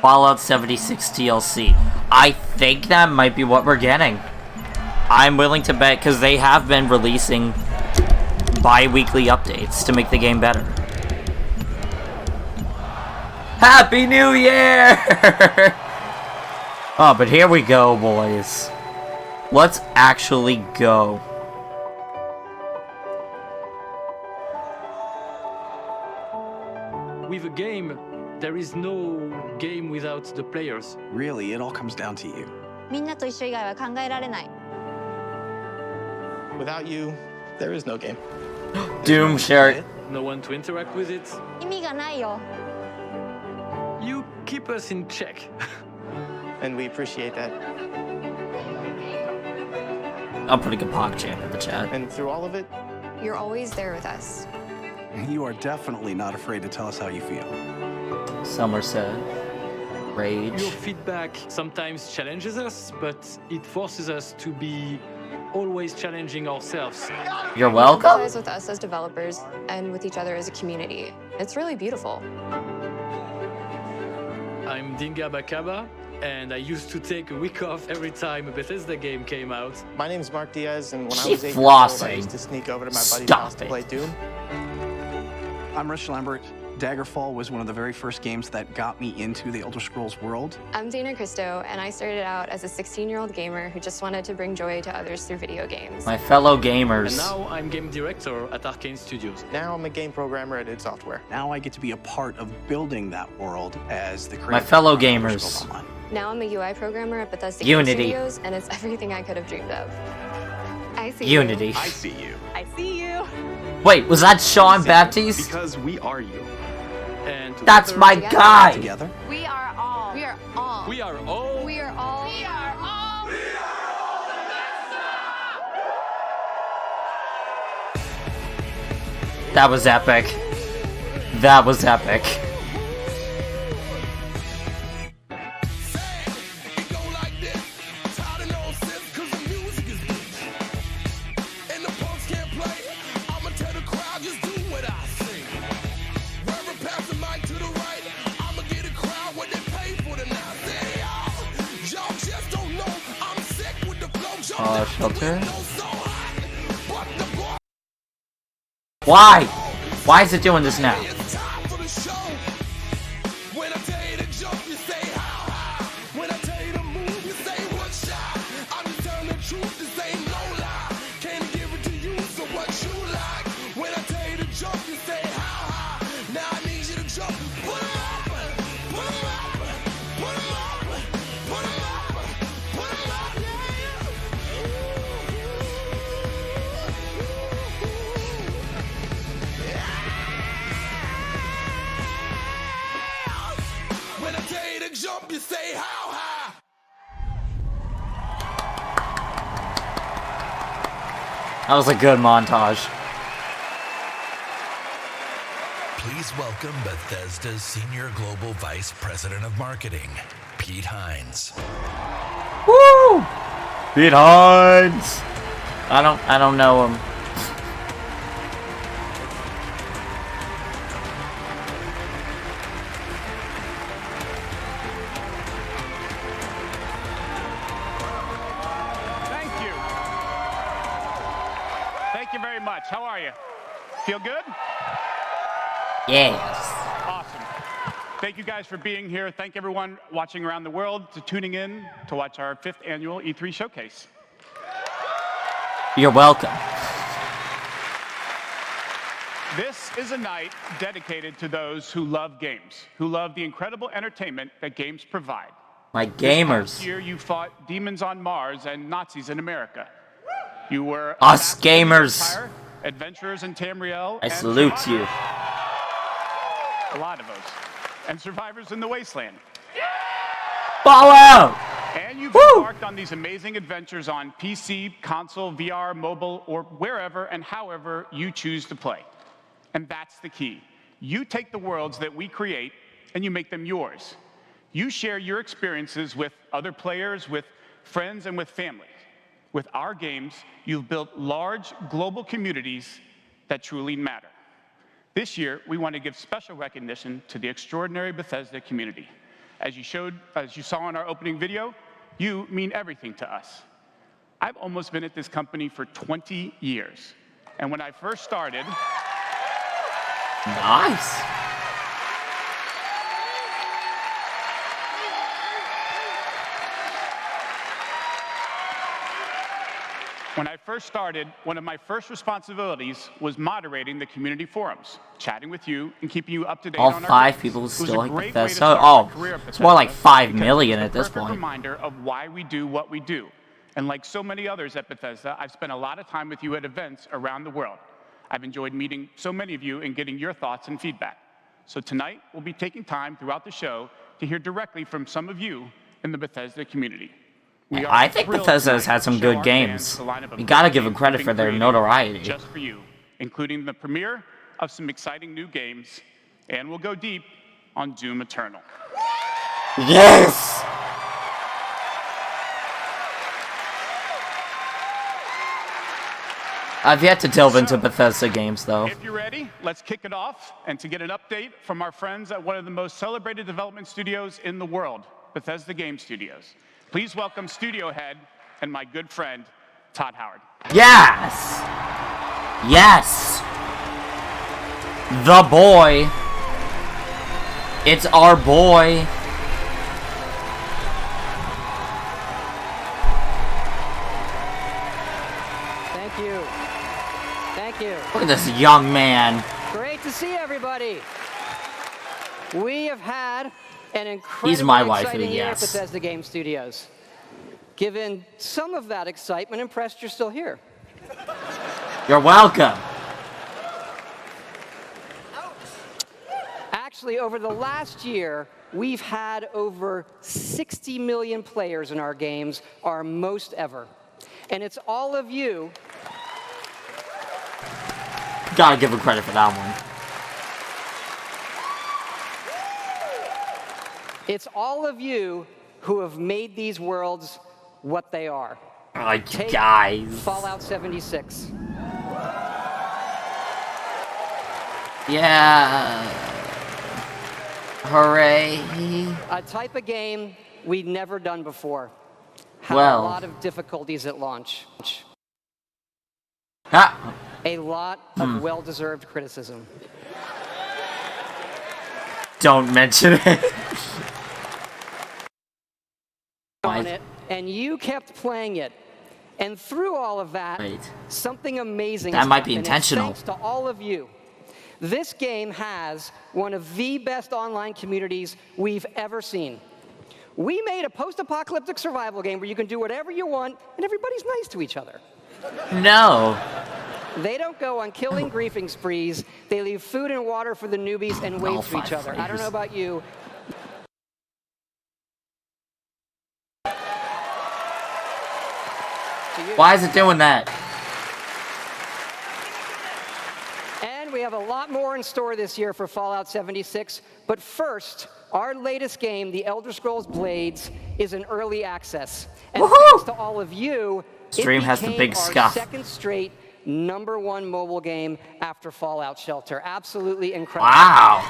Speaker 1: Fallout 76 TLC. I think that might be what we're getting. I'm willing to bet because they have been releasing bi-weekly updates to make the game better. Happy New Year! Oh, but here we go, boys. Let's actually go.
Speaker 6: With a game, there is no game without the players.
Speaker 7: Really, it all comes down to you.
Speaker 8: みんなと一緒以外は考えられない。
Speaker 7: Without you, there is no game.
Speaker 1: Doom shirt.
Speaker 6: no one to interact with it.
Speaker 8: 意味がないよ
Speaker 6: You keep us in check.
Speaker 7: And we appreciate that.
Speaker 1: I'm putting a PogChamp in the chat.
Speaker 7: And through all of it,
Speaker 8: You're always there with us.
Speaker 9: You are definitely not afraid to tell us how you feel.
Speaker 1: Summer said, rage.
Speaker 6: Your feedback sometimes challenges us, but it forces us to be always challenging ourselves.
Speaker 1: You're welcome.
Speaker 8: Empathize with us as developers and with each other as a community. It's really beautiful.
Speaker 6: I'm Dinga Bakaba, and I used to take a week off every time a Bethesda game came out.
Speaker 7: my name's Mark Diaz, and when I
Speaker 1: She
Speaker 7: was 8 years old, I
Speaker 1: flossing.
Speaker 7: used to sneak over to my buddy's
Speaker 1: Stop
Speaker 7: house to
Speaker 1: it.
Speaker 7: play Doom.
Speaker 9: I'm Rich Lambert. Daggerfall was one of the very first games that got me into the Elder Scrolls world.
Speaker 8: I'm Dana Christo, and I started out as a 16-year-old gamer who just wanted to bring joy to others through video games.
Speaker 1: My fellow
Speaker 6: And
Speaker 1: gamers.
Speaker 6: now I'm game director at Arcane Studios.
Speaker 7: Now I'm a game programmer at id Software.
Speaker 9: Now I get to be a part of building that world as the creator.
Speaker 1: My fellow
Speaker 9: of Elder
Speaker 1: gamers.
Speaker 9: Scrolls Online.
Speaker 8: Now I'm a UI programmer at Bethesda E3
Speaker 1: Unity.
Speaker 8: Studios, and it's everything I could have dreamed of. I see
Speaker 1: Unity.
Speaker 10: I see you.
Speaker 8: I see you.
Speaker 1: Wait, was that Sean Baptiste?
Speaker 10: Because we are you.
Speaker 6: And
Speaker 1: That's
Speaker 6: together,
Speaker 1: my guy.
Speaker 9: Together,
Speaker 5: We are all.
Speaker 8: We are all.
Speaker 6: we are all
Speaker 8: We are all. We are all.
Speaker 1: That was epic. That was epic. Shelter? Why? Why is it doing this now? That was a good montage.
Speaker 11: Please welcome Bethesda's Senior Global Vice President of Marketing, Pete Hines.
Speaker 1: Woo! Pete Hines. I don't know him.
Speaker 12: Thank you. Thank you very much. How are you? Feel good?
Speaker 1: Yes.
Speaker 12: Awesome. Thank you guys for being here. Thank everyone watching around the world to tuning in to watch our 5th annual E3 showcase.
Speaker 1: You're welcome.
Speaker 12: This is a night dedicated to those who love games, who love the incredible entertainment that games provide.
Speaker 1: My
Speaker 12: This
Speaker 1: gamers.
Speaker 12: year you fought demons on Mars and Nazis in America. You were
Speaker 1: Us
Speaker 12: assassins in the
Speaker 1: gamers.
Speaker 12: Empire, adventurers in Tamriel.
Speaker 1: I
Speaker 12: and
Speaker 1: salute you.
Speaker 12: a lot of us. And survivors in the wasteland.
Speaker 1: Ball out!
Speaker 12: And you've
Speaker 1: Woo!
Speaker 12: embarked on these amazing adventures on PC, console, VR, mobile, or wherever and however you choose to play. And that's the key. You take the worlds that we create and you make them yours. You share your experiences with other players, with friends, and with family. With our games, you've built large global communities that truly matter. This year, we want to give special recognition to the extraordinary Bethesda community. As you saw in our opening video, you mean everything to us. I've almost been at this company for 20 years. And when I first started,
Speaker 1: Nice.
Speaker 12: one of my first responsibilities was moderating the community forums, chatting with you, and keeping you up to date
Speaker 1: All
Speaker 12: on our
Speaker 1: 5
Speaker 12: games.
Speaker 1: people
Speaker 12: It was
Speaker 1: still
Speaker 12: a
Speaker 1: like
Speaker 12: great way to
Speaker 1: Bethesda.
Speaker 12: start
Speaker 1: Oh,
Speaker 12: my career at
Speaker 1: it's more like
Speaker 12: Bethesda
Speaker 1: 5
Speaker 12: because
Speaker 1: million
Speaker 12: it's
Speaker 1: at
Speaker 12: the
Speaker 1: this
Speaker 12: perfect
Speaker 1: point.
Speaker 12: reminder of why we do what we do. And like so many others at Bethesda, I've spent a lot of time with you at events around the world. I've enjoyed meeting so many of you and getting your thoughts and feedback. So tonight, we'll be taking time throughout the show to hear directly from some of you in the Bethesda community.
Speaker 1: I think Bethesda has had some good games. You gotta give them credit for their notoriety.
Speaker 12: Just for you, including the premiere of some exciting new games, and we'll go deep on Doom Eternal.
Speaker 1: Yes! I've yet to delve into Bethesda games, though.
Speaker 12: If you're ready, let's kick it off. And to get an update from our friends at one of the most celebrated development studios in the world, Bethesda Game Studios, please welcome studio head and my good friend, Todd Howard.
Speaker 1: Yes! Yes! The boy. It's our boy.
Speaker 10: Thank you. Thank you.
Speaker 1: Look at this young man.
Speaker 10: Great to see everybody. We have had an incredibly
Speaker 1: He's my waifu,
Speaker 10: exciting year at
Speaker 1: yes.
Speaker 10: Bethesda Game Studios. Given some of that excitement, impressed you're still here.
Speaker 1: You're welcome.
Speaker 10: Actually, over the last year, we've had over 60 million players in our games, our most ever. And it's all of you.
Speaker 1: Gotta give him credit for that one.
Speaker 10: It's all of you who have made these worlds what they are.
Speaker 1: Like,
Speaker 10: Take
Speaker 1: guys.
Speaker 10: Fallout 76.
Speaker 1: Yeah. Hooray.
Speaker 10: A type of game we'd never done before. Had
Speaker 1: Well.
Speaker 10: a lot of difficulties at launch.
Speaker 1: Ah.
Speaker 10: A lot of well-deserved criticism.
Speaker 1: Don't mention it.
Speaker 10: On it, and you kept playing it. And through all of that,
Speaker 1: Wait.
Speaker 10: something amazing
Speaker 1: That
Speaker 10: has
Speaker 1: might be
Speaker 10: happened. It's
Speaker 1: intentional.
Speaker 10: thanks to all of you. This game has one of the best online communities we've ever seen. We made a post-apocalyptic survival game where you can do whatever you want, and everybody's nice to each other.
Speaker 1: No.
Speaker 10: They don't go on killing griefing sprees. They leave food and water for the newbies and wave to each other. I don't know about you.
Speaker 1: Why is it doing that?
Speaker 10: And we have a lot more in store this year for Fallout 76. But first, our latest game, The Elder Scrolls Blades, is in early access. And thanks to all of you,
Speaker 1: Stream
Speaker 10: it
Speaker 1: has the
Speaker 10: became
Speaker 1: big
Speaker 10: our
Speaker 1: scuff.
Speaker 10: second straight #1 mobile game after Fallout Shelter. Absolutely incredible.
Speaker 1: Wow.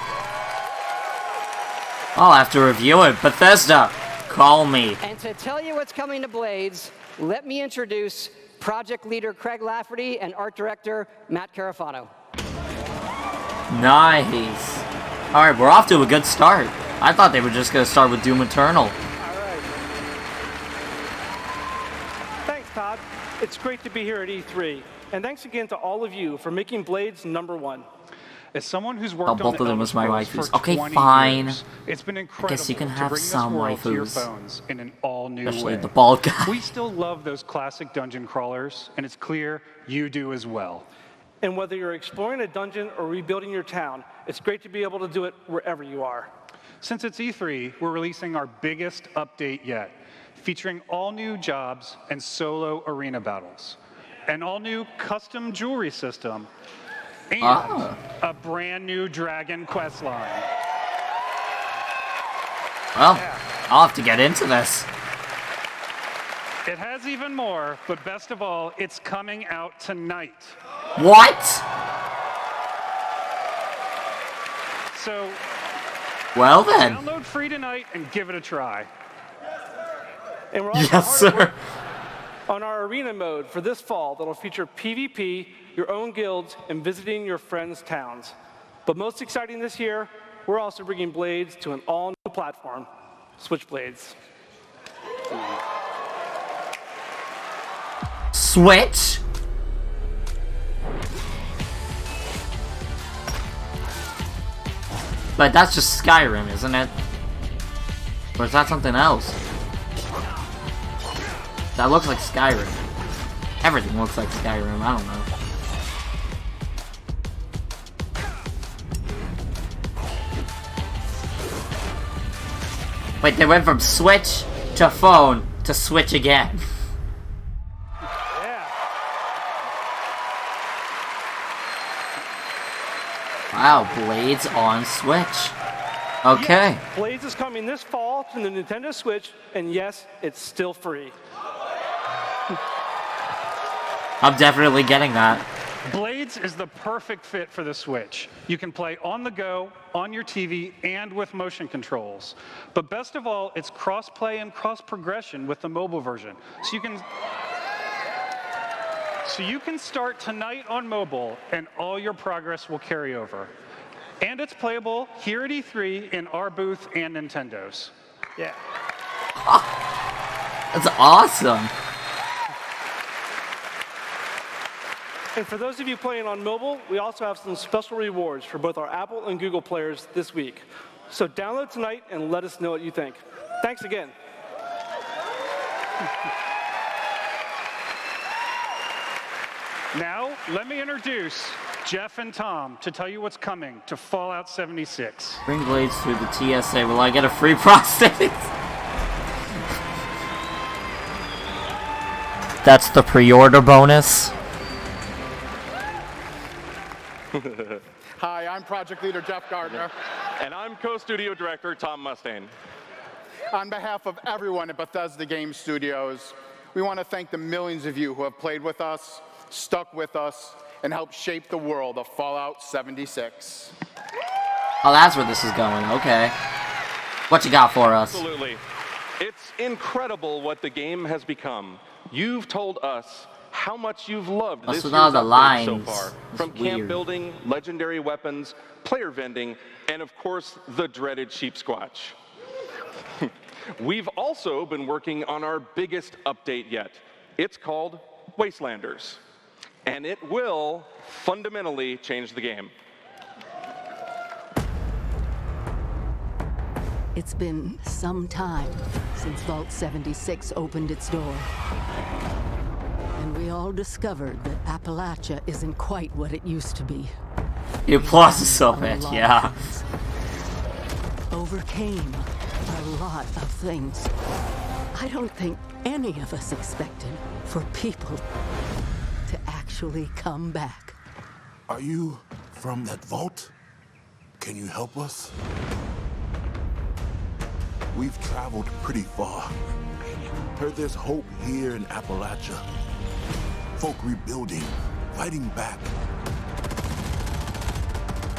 Speaker 1: I'll have to review it. Bethesda, call me.
Speaker 10: And to tell you what's coming to Blades, let me introduce project leader Craig Lafferty and art director Matt Carafano.
Speaker 1: Nice. Alright, we're off to a good start. I thought they were just going to start with Doom Eternal.
Speaker 13: Thanks, Todd. It's great to be here at E3. And thanks again to all of you for making Blades #1.
Speaker 12: As someone who's worked
Speaker 1: Oh,
Speaker 12: on
Speaker 1: both
Speaker 12: the
Speaker 1: of them
Speaker 12: Elder
Speaker 1: was my
Speaker 12: Scrolls
Speaker 1: waifus.
Speaker 12: for
Speaker 1: Okay,
Speaker 12: 20
Speaker 1: fine.
Speaker 12: years, it's been incredible
Speaker 1: Guess you can
Speaker 12: to
Speaker 1: have
Speaker 12: bring this
Speaker 1: some
Speaker 12: world to your
Speaker 1: waifus.
Speaker 12: phones in an all-new
Speaker 1: Especially
Speaker 12: way.
Speaker 1: the bald guy.
Speaker 12: We still love those classic dungeon crawlers, and it's clear you do as well.
Speaker 13: And whether you're exploring a dungeon or rebuilding your town, it's great to be able to do it wherever you are.
Speaker 12: Since it's E3, we're releasing our biggest update yet, featuring all new jobs and solo arena battles, an all-new custom jewelry system, and a brand new dragon quest line.
Speaker 1: Well, I'll have to get into this.
Speaker 12: It has even more, but best of all, it's coming out tonight.
Speaker 1: What?
Speaker 12: So,
Speaker 1: Well then.
Speaker 12: download free tonight and give it a try.
Speaker 13: And we're also
Speaker 1: Yes,
Speaker 13: hard at
Speaker 1: sir.
Speaker 13: work on our arena mode for this fall that'll feature PvP, your own guilds, and visiting your friends' towns. But most exciting this year, we're also bringing Blades to an all-new platform, Switchblades.
Speaker 1: Switch? But that's just Skyrim, isn't it? Or is that something else? That looks like Skyrim. Everything looks like Skyrim, I don't know. Wait, they went from Switch to phone to Switch again.
Speaker 13: Yeah.
Speaker 1: Wow, Blades on Switch. Okay.
Speaker 13: Yes, Blades is coming this fall to the Nintendo Switch, and yes, it's still free.
Speaker 1: I'm definitely getting that.
Speaker 12: Blades is the perfect fit for the Switch. You can play on the go, on your TV, and with motion controls. But best of all, it's cross-play and cross-progression with the mobile version. So you can start tonight on mobile, and all your progress will carry over. And it's playable here at E3 in our booth and Nintendo's.
Speaker 13: Yeah.
Speaker 1: That's awesome.
Speaker 13: And for those of you playing on mobile, we also have some special rewards for both our Apple and Google players this week. So download tonight and let us know what you think. Thanks again.
Speaker 12: Now, let me introduce Jeff and Tom to tell you what's coming to Fallout 76.
Speaker 1: Bring Blades through the TSA. Will I get a free prostate? That's the pre-order bonus.
Speaker 14: Hi, I'm Project Leader Jeff Gardner.
Speaker 15: And I'm Co-Studio Director Tom Mustaine.
Speaker 14: On behalf of everyone at Bethesda Game Studios, we want to thank the millions of you who have played with us, stuck with us, and helped shape the world of Fallout 76.
Speaker 1: Oh, that's where this is going. Okay. What you got for us?
Speaker 15: Absolutely. It's incredible what the game has become. You've told us how much you've loved this year's update so far. From camp building, legendary weapons, player vending, and of course, the dreaded sheep squatch. We've also been working on our biggest update yet. It's called Wastelanders. And it will fundamentally change the game.
Speaker 16: It's been some time since Vault 76 opened its door. And we all discovered that Appalachia isn't quite what it used to be.
Speaker 1: You plus of it, yeah.
Speaker 16: Overcame a lot of things. I don't think any of us expected for people to actually come back.
Speaker 17: Are you from that vault? Can you help us? We've traveled pretty far. Heard there's hope here in Appalachia. Folk rebuilding, fighting back.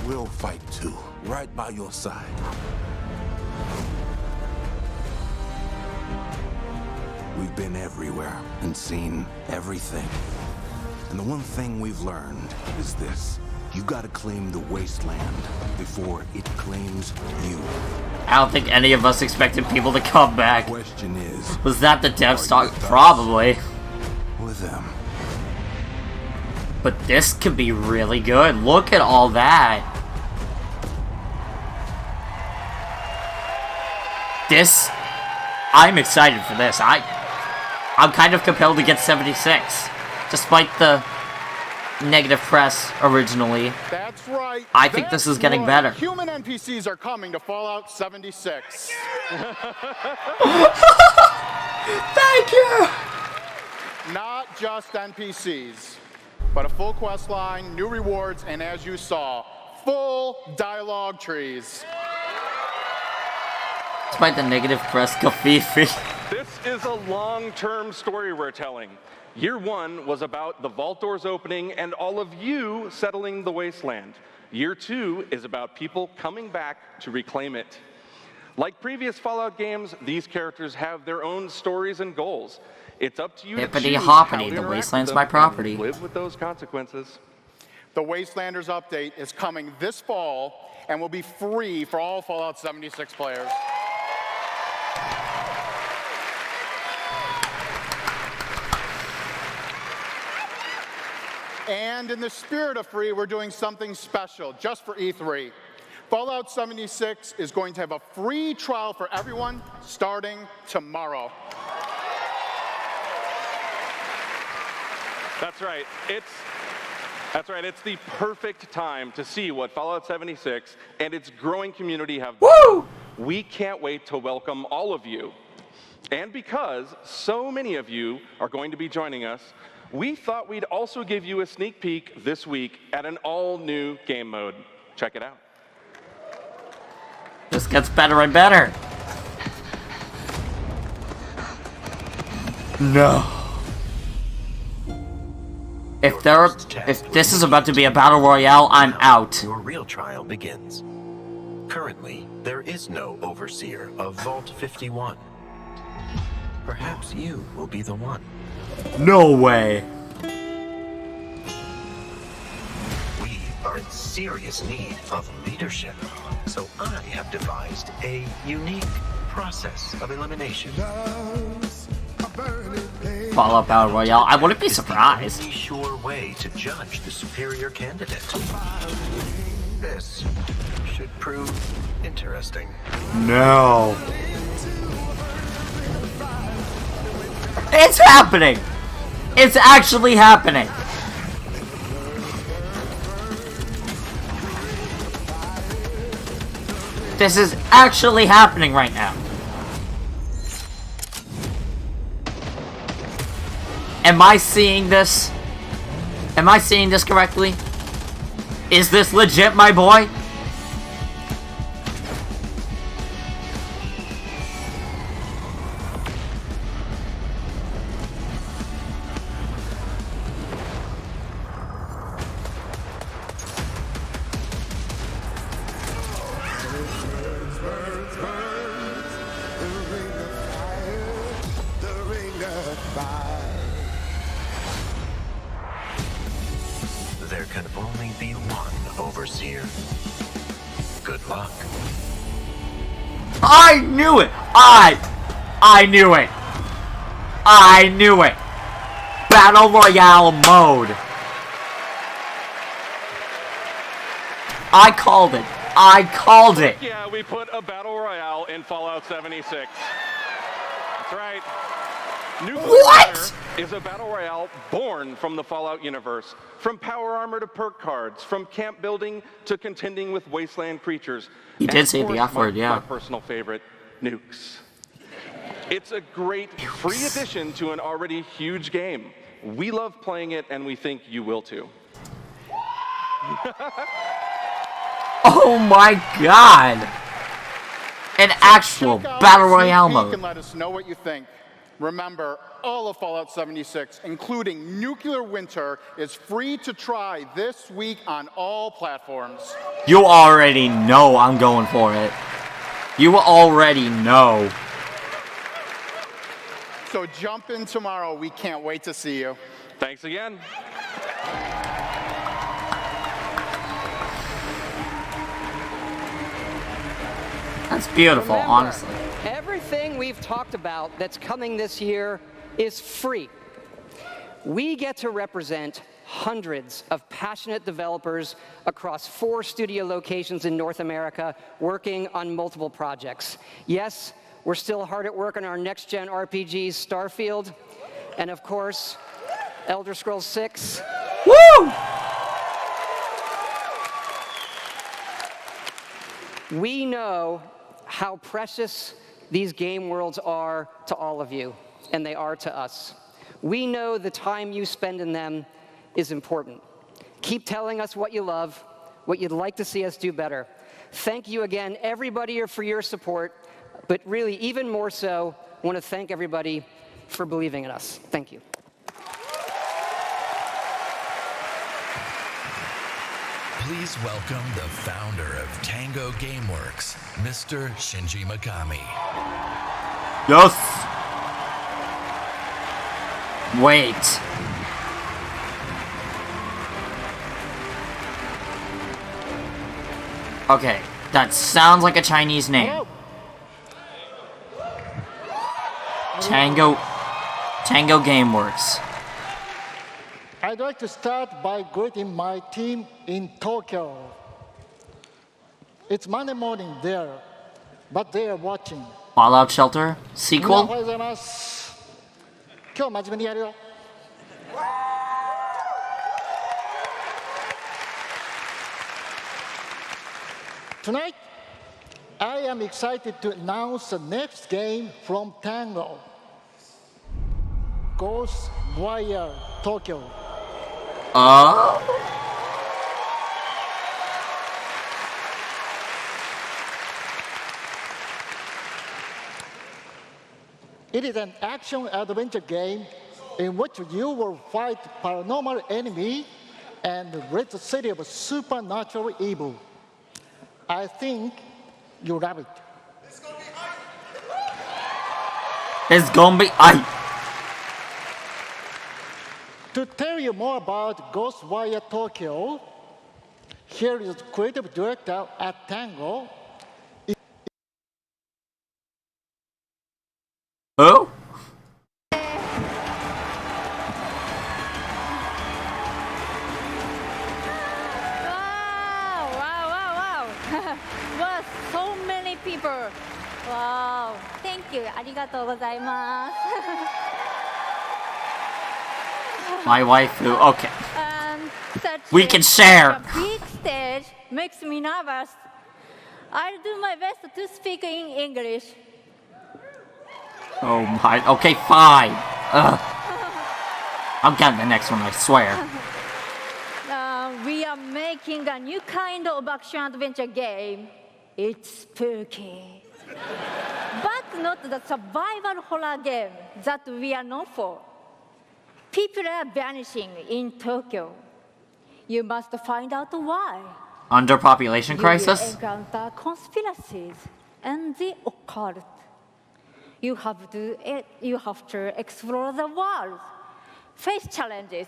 Speaker 17: We'll fight too, right by your side.
Speaker 18: We've been everywhere and seen everything. And the one thing we've learned is this. You gotta claim the wasteland before it claims you.
Speaker 1: I don't think any of us expected people to come back.
Speaker 18: The question is,
Speaker 1: was that the dev stock? Probably.
Speaker 18: With them.
Speaker 1: But this could be really good. Look at all that. This, I'm excited for this. I'm kind of compelled to get 76, despite the negative press originally.
Speaker 14: That's right.
Speaker 1: I think this is getting better.
Speaker 14: Human NPCs are coming to Fallout 76.
Speaker 1: Thank you.
Speaker 14: Not just NPCs, but a full quest line, new rewards, and as you saw, full dialogue trees.
Speaker 1: Despite the negative press, Kafifi.
Speaker 15: This is a long-term story we're telling. Year one was about the vault doors opening and all of you settling the wasteland. Year two is about people coming back to reclaim it. Like previous Fallout games, these characters have their own stories and goals. It's up to you to choose
Speaker 1: Hippity-hoppity, the wasteland's my property.
Speaker 15: Live with those consequences.
Speaker 14: The Wastelanders update is coming this fall and will be free for all Fallout 76 players. And in the spirit of free, we're doing something special just for E3. Fallout 76 is going to have a free trial for everyone starting tomorrow.
Speaker 15: That's right. It's the perfect time to see what Fallout 76 and its growing community have done.
Speaker 1: Woo!
Speaker 15: we can't wait to welcome all of you. And because so many of you are going to be joining us, we thought we'd also give you a sneak peek this week at an all-new game mode. Check it out.
Speaker 1: This gets better and better. No. If this is about to be a battle royale, I'm out.
Speaker 19: Your real trial begins. Currently, there is no overseer of Vault 51. Perhaps you will be the one.
Speaker 1: No way.
Speaker 19: We are in serious need of leadership, so I have devised a unique process of elimination.
Speaker 1: Fallout Battle Royale. I wouldn't be surprised.
Speaker 19: It's a sure way to judge the superior candidate. This should prove interesting.
Speaker 1: No. It's happening! It's actually happening! This is actually happening right now. Am I seeing this? Am I seeing this correctly? Is this legit, my boy?
Speaker 19: There can only be one overseer. Good luck.
Speaker 1: I knew it! I knew it! I knew it! Battle Royale mode! I called it! I called it!
Speaker 15: Yeah, we put a Battle Royale in Fallout 76. That's right.
Speaker 1: What?
Speaker 15: Is a Battle Royale born from the Fallout universe. From power armor to perk cards, from camp building to contending with wasteland creatures.
Speaker 1: You did say the F word, yeah.
Speaker 15: My personal favorite, nukes. It's a great free addition to an already huge game. We love playing it, and we think you will too.
Speaker 1: Oh my god! An actual Battle Royale mode.
Speaker 14: And let us know what you think. Remember, all of Fallout 76, including Nuclear Winter, is free to try this week on all platforms.
Speaker 1: You already know I'm going for it. You already know.
Speaker 14: So jump in tomorrow. We can't wait to see you.
Speaker 15: Thanks again.
Speaker 1: That's beautiful,
Speaker 10: Remember,
Speaker 1: honestly.
Speaker 10: Everything we've talked about that's coming this year is free. We get to represent hundreds of passionate developers across 4 studio locations in North America working on multiple projects. Yes, we're still hard at work on our next-gen RPGs, Starfield, and of course, Elder Scrolls 6.
Speaker 1: Woo!
Speaker 10: We know how precious these game worlds are to all of you, and they are to us. We know the time you spend in them is important. Keep telling us what you love, what you'd like to see us do better. Thank you again, everybody, for your support, but really, even more so, I want to thank everybody for believing in us. Thank you.
Speaker 11: Please welcome the founder of Tango Gameworks, Mr. Shinji Mikami.
Speaker 1: Yes. Wait. Okay, that sounds like a Chinese name. Tango Gameworks.
Speaker 20: I'd like to start by greeting my team in Tokyo. It's Monday morning there, but they are watching.
Speaker 1: Fallout Shelter sequel?
Speaker 20: おはようございます。今日真面目にやるよ。Tonight, I am excited to announce the next game from Tango. Ghostwire Tokyo. It is an action-adventure game in which you will fight paranormal enemy and rid the city of supernatural evil. I think you love it.
Speaker 1: It's gonna be hype.
Speaker 20: To tell you more about Ghostwire Tokyo, here is creative director at Tango.
Speaker 1: Who?
Speaker 21: Wow. Wow, so many people. Wow. Thank you. ありがとうございます。
Speaker 1: My waifu. Okay.
Speaker 21: Such
Speaker 1: We can share.
Speaker 21: A big stage makes me nervous. I'll do my best to speak in English.
Speaker 1: Oh my. Okay, fine. Ugh. I'll get the next one, I swear.
Speaker 21: We are making a new kind of action-adventure game. It's spooky. But not the survival horror game that we are known for. People are vanishing in Tokyo. You must find out why.
Speaker 1: Underpopulation crisis?
Speaker 21: You will encounter conspiracies and the occult. You have to explore the world, face challenges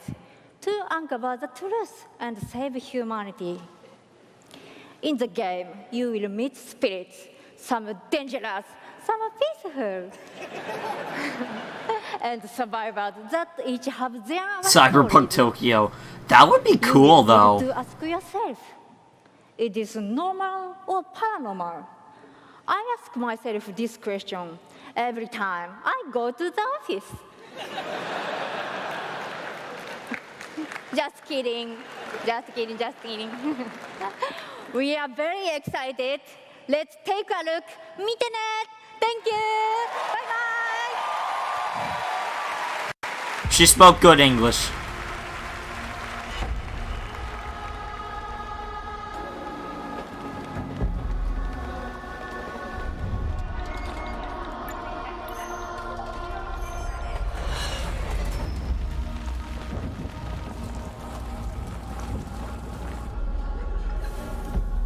Speaker 21: to uncover the truth and save humanity. In the game, you will meet spirits, some dangerous, some peaceful, and survivors that each have their own
Speaker 1: Cyberpunk Tokyo. That would be cool, though.
Speaker 21: To ask yourself, it is normal or paranormal? I ask myself this question every time I go to the office. Just kidding. We are very excited. Let's take a look. 見てね. Thank you. Bye bye.
Speaker 1: She spoke good English.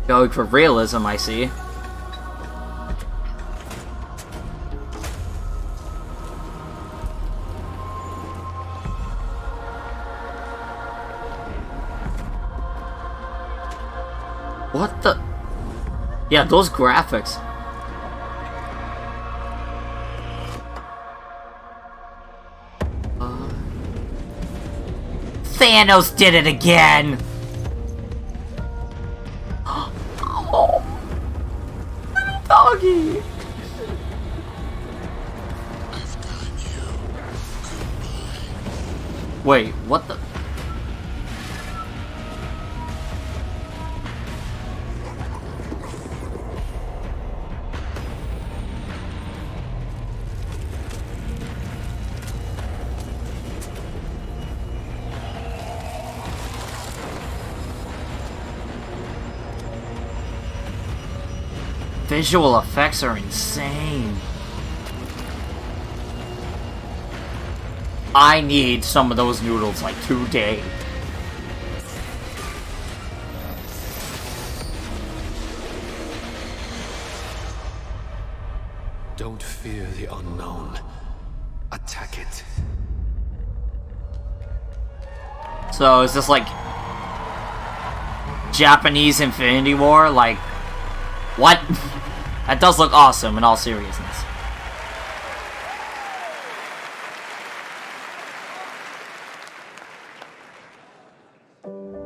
Speaker 1: Going for realism, I see. What the? Yeah, those graphics. Thanos did it again! Oh, doggy! Wait, what the? Visual effects are insane. I need some of those noodles like today.
Speaker 22: Don't fear the unknown. Attack it.
Speaker 1: So is this like Japanese Infinity War? Like, what? That does look awesome in all seriousness.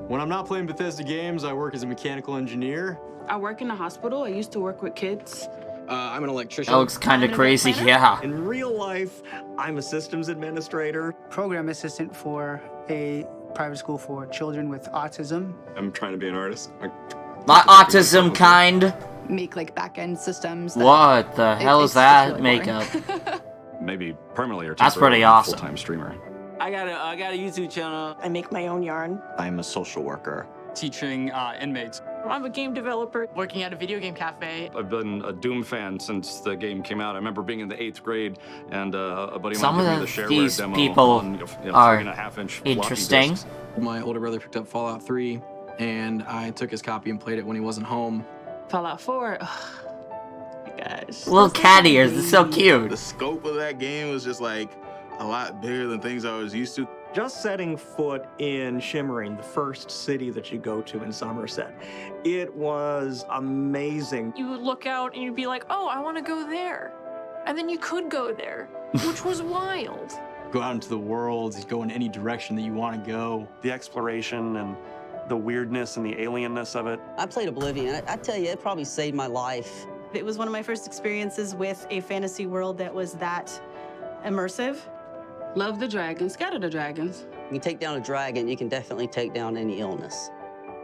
Speaker 23: When I'm not playing Bethesda games, I work as a mechanical engineer.
Speaker 24: I work in a hospital. I used to work with kids.
Speaker 23: I'm an electrician.
Speaker 1: That looks kind of crazy, yeah.
Speaker 23: In real life, I'm a systems administrator.
Speaker 25: Program assistant for a private school for children with autism.
Speaker 23: I'm trying to be an artist.
Speaker 1: Not autism kind.
Speaker 2: Make like back-end systems.
Speaker 1: What the hell is that
Speaker 2: really
Speaker 1: makeup?
Speaker 3: Maybe permanently or
Speaker 1: That's pretty
Speaker 3: temporarily
Speaker 1: awesome.
Speaker 3: full-time streamer.
Speaker 4: I got a YouTube channel. I make my own yarn.
Speaker 23: I'm a social worker.
Speaker 4: Teaching inmates. I'm a game developer working at a video game cafe.
Speaker 3: I've been a Doom fan since the game came out. I remember being in the 8th grade and a buddy of
Speaker 1: Some
Speaker 3: mine gave
Speaker 1: of
Speaker 3: me the shareware
Speaker 1: these
Speaker 3: demo
Speaker 1: people
Speaker 3: on,
Speaker 1: are
Speaker 3: 3.5-inch floppy
Speaker 1: interesting.
Speaker 3: disks.
Speaker 7: My older brother picked up Fallout 3, and I took his copy and played it when he wasn't home.
Speaker 4: Fallout 4. Guys.
Speaker 1: Little cat ears, it's so cute.
Speaker 25: The scope of that game was just like a lot bigger than things I was used to.
Speaker 26: Just setting foot in Shimmering, the first city that you go to in Somerset, it was amazing.
Speaker 27: You would look out and you'd be like, oh, I want to go there. And then you could go there, which was wild.
Speaker 7: Go out into the world, go in any direction that you want to go.
Speaker 28: The exploration and the weirdness and the alienness of it.
Speaker 29: I played Oblivion. I tell you, it probably saved my life.
Speaker 30: It was one of my first experiences with a fantasy world that was that immersive.
Speaker 24: Love the dragons. Scatter the dragons.
Speaker 29: You can take down a dragon, you can definitely take down any illness.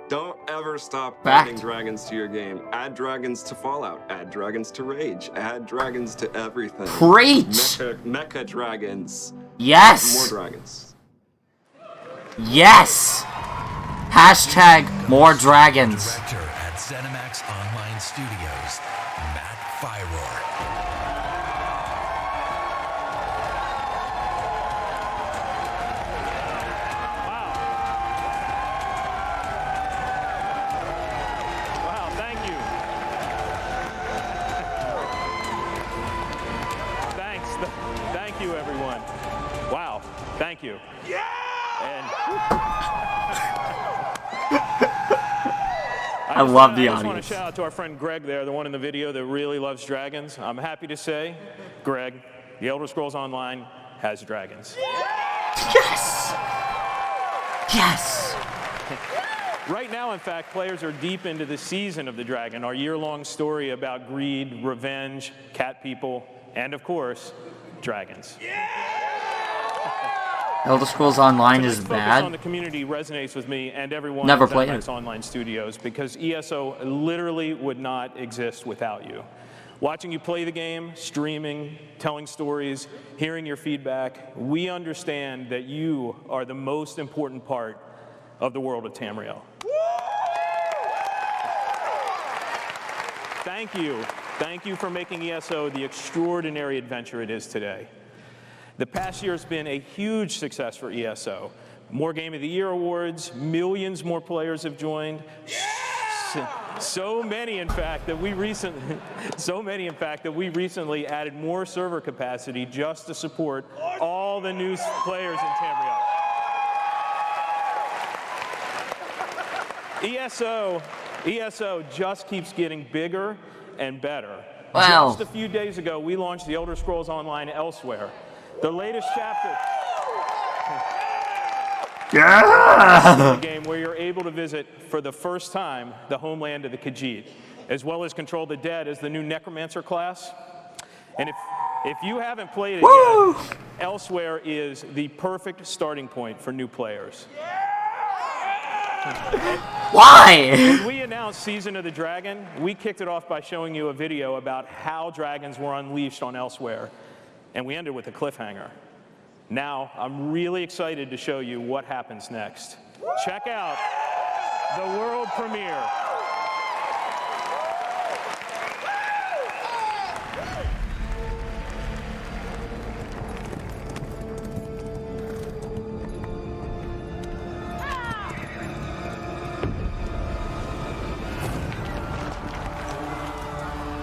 Speaker 31: Don't ever stop
Speaker 1: Fact.
Speaker 31: adding dragons to your game. Add dragons to Fallout. Add dragons to Rage. Add dragons to everything.
Speaker 1: Preach!
Speaker 31: Mecha dragons.
Speaker 1: Yes!
Speaker 31: More dragons.
Speaker 1: Yes! Hashtag more dragons.
Speaker 11: Director at ZeniMax Online Studios, Matt Fyrour.
Speaker 32: Wow, thank you. Thanks. Thank you, everyone. Wow, thank you. Yeah!
Speaker 1: I love the
Speaker 32: I just want to
Speaker 1: audience.
Speaker 32: shout out to our friend Greg there, the one in the video that really loves dragons. I'm happy to say, Greg, The Elder Scrolls Online has dragons.
Speaker 1: Yes! Yes!
Speaker 32: Right now, in fact, players are deep into the season of the dragon, our year-long story about greed, revenge, cat people, and of course, dragons.
Speaker 1: Elder Scrolls Online is
Speaker 32: Focus
Speaker 1: bad.
Speaker 32: on the community resonates with me and everyone
Speaker 1: Never
Speaker 32: at
Speaker 1: played
Speaker 32: ZeniMax
Speaker 1: it.
Speaker 32: Online Studios because ESO literally would not exist without you. Watching you play the game, streaming, telling stories, hearing your feedback, we understand that you are the most important part of the world of Tamriel. Thank you. Thank you for making ESO the extraordinary adventure it is today. The past year has been a huge success for ESO. More Game of the Year awards, millions more players have joined. So many, in fact, that we recently added more server capacity just to support all the new players in Tamriel. ESO just keeps getting bigger and better.
Speaker 1: Wow.
Speaker 32: Just a few days ago, we launched The Elder Scrolls Online Elsewhere. The latest chapter.
Speaker 1: Yeah!
Speaker 32: The game where you're able to visit for the first time the homeland of the Khajiit, as well as control the dead as the new Necromancer class. And if you haven't played it yet, Elsewhere is the perfect starting point for new players.
Speaker 1: Why?
Speaker 32: When we announced Season of the Dragon, we kicked it off by showing you a video about how dragons were unleashed on Elsewhere. And we ended with a cliffhanger. Now, I'm really excited to show you what happens next. Check out the world premiere.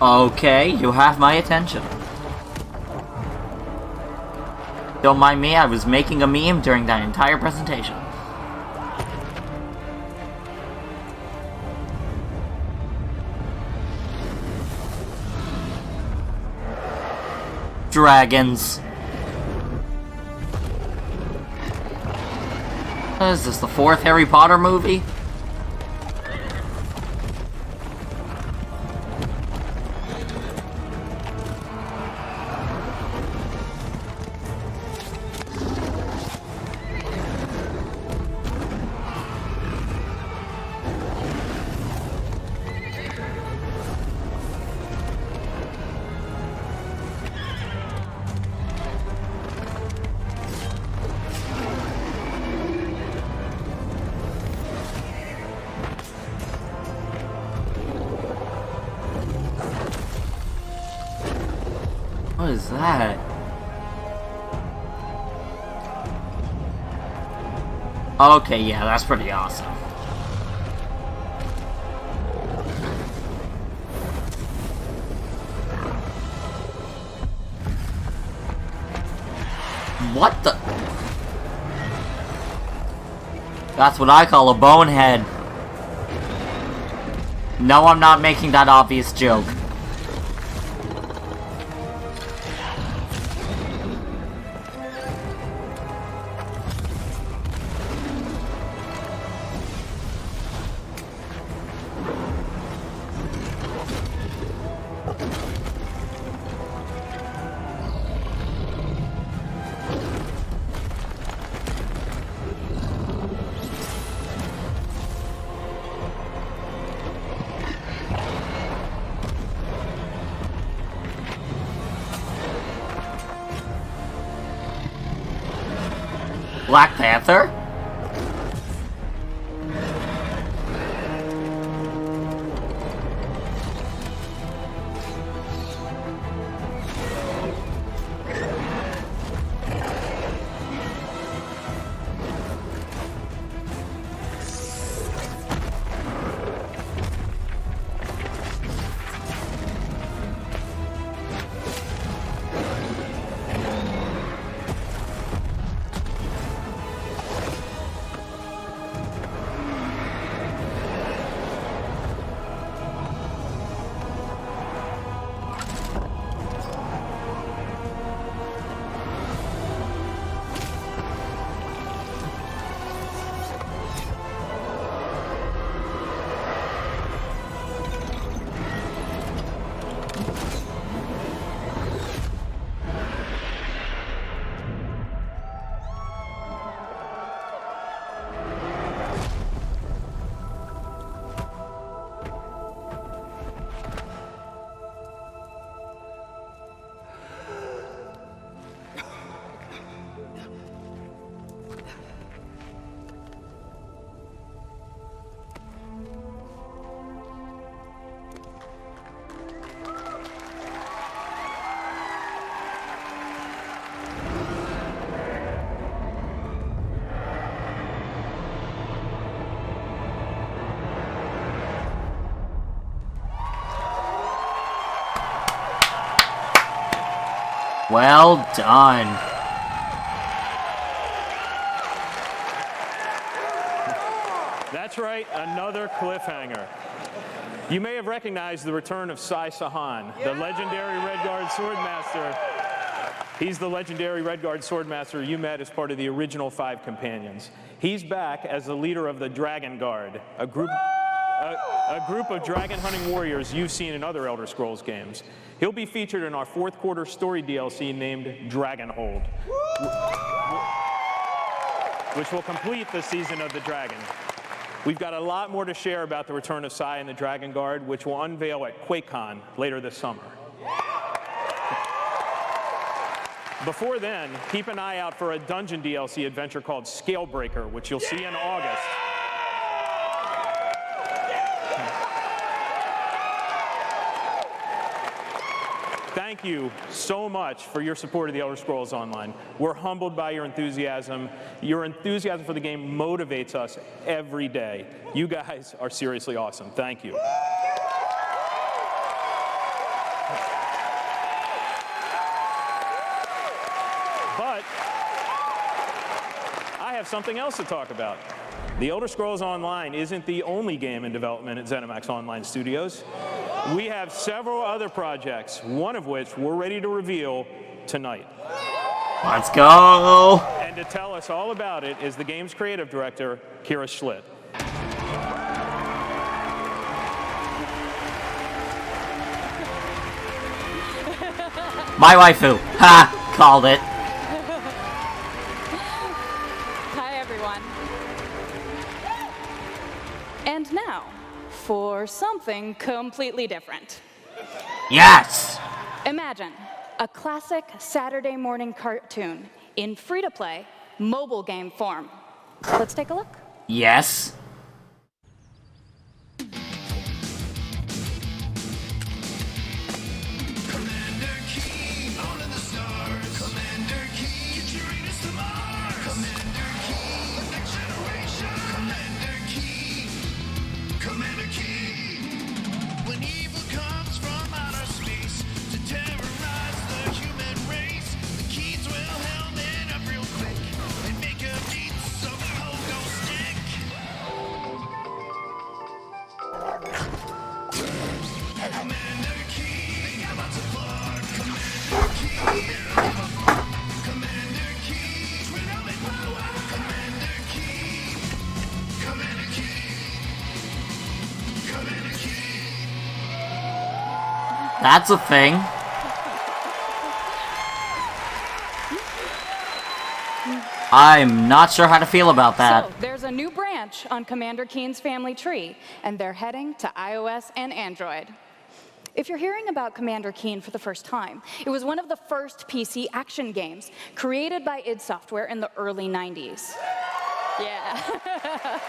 Speaker 1: Okay, you have my attention. Don't mind me, I was making a meme during that entire presentation. Dragons. What is this, the 4th Harry Potter movie? What is that? Okay, yeah, that's pretty awesome. What the? That's what I call a bonehead. No, I'm not making that obvious joke. Black Panther? Well done.
Speaker 32: That's right, another cliffhanger. You may have recognized the return of Sai Sahan, the legendary Red Guard Swordmaster. He's the legendary Red Guard Swordmaster you met as part of the original 5 companions. He's back as the leader of the Dragon Guard, a group of dragon hunting warriors you've seen in other Elder Scrolls games. He'll be featured in our 4th quarter story DLC named Dragonhold, which will complete the Season of the Dragon. We've got a lot more to share about the return of Sai and the Dragon Guard, which we'll unveil at QuakeCon later this summer. Before then, keep an eye out for a dungeon DLC adventure called Scalebreaker, which you'll see in August. Thank you so much for your support of the Elder Scrolls Online. We're humbled by your enthusiasm. Your enthusiasm for the game motivates us every day. You guys are seriously awesome. Thank you. But I have something else to talk about. The Elder Scrolls Online isn't the only game in development at ZeniMax Online Studios. We have several other projects, one of which we're ready to reveal tonight.
Speaker 1: Let's go!
Speaker 32: And to tell us all about it is the game's creative director, Kira Schlitt.
Speaker 1: My waifu! Ha! Called it.
Speaker 5: Hi, everyone. And now, for something completely different.
Speaker 1: Yes!
Speaker 5: Imagine a classic Saturday morning cartoon in free-to-play mobile game form. Let's take a look.
Speaker 1: Yes.
Speaker 11: Commander Keen on
Speaker 1: That's a thing. I'm not sure how to feel about that.
Speaker 5: So, there's a new branch on Commander Keen's family tree, and they're heading to iOS and Android. If you're hearing about Commander Keen for the first time, it was one of the first PC action games created by id Software in the early 90s. Yeah.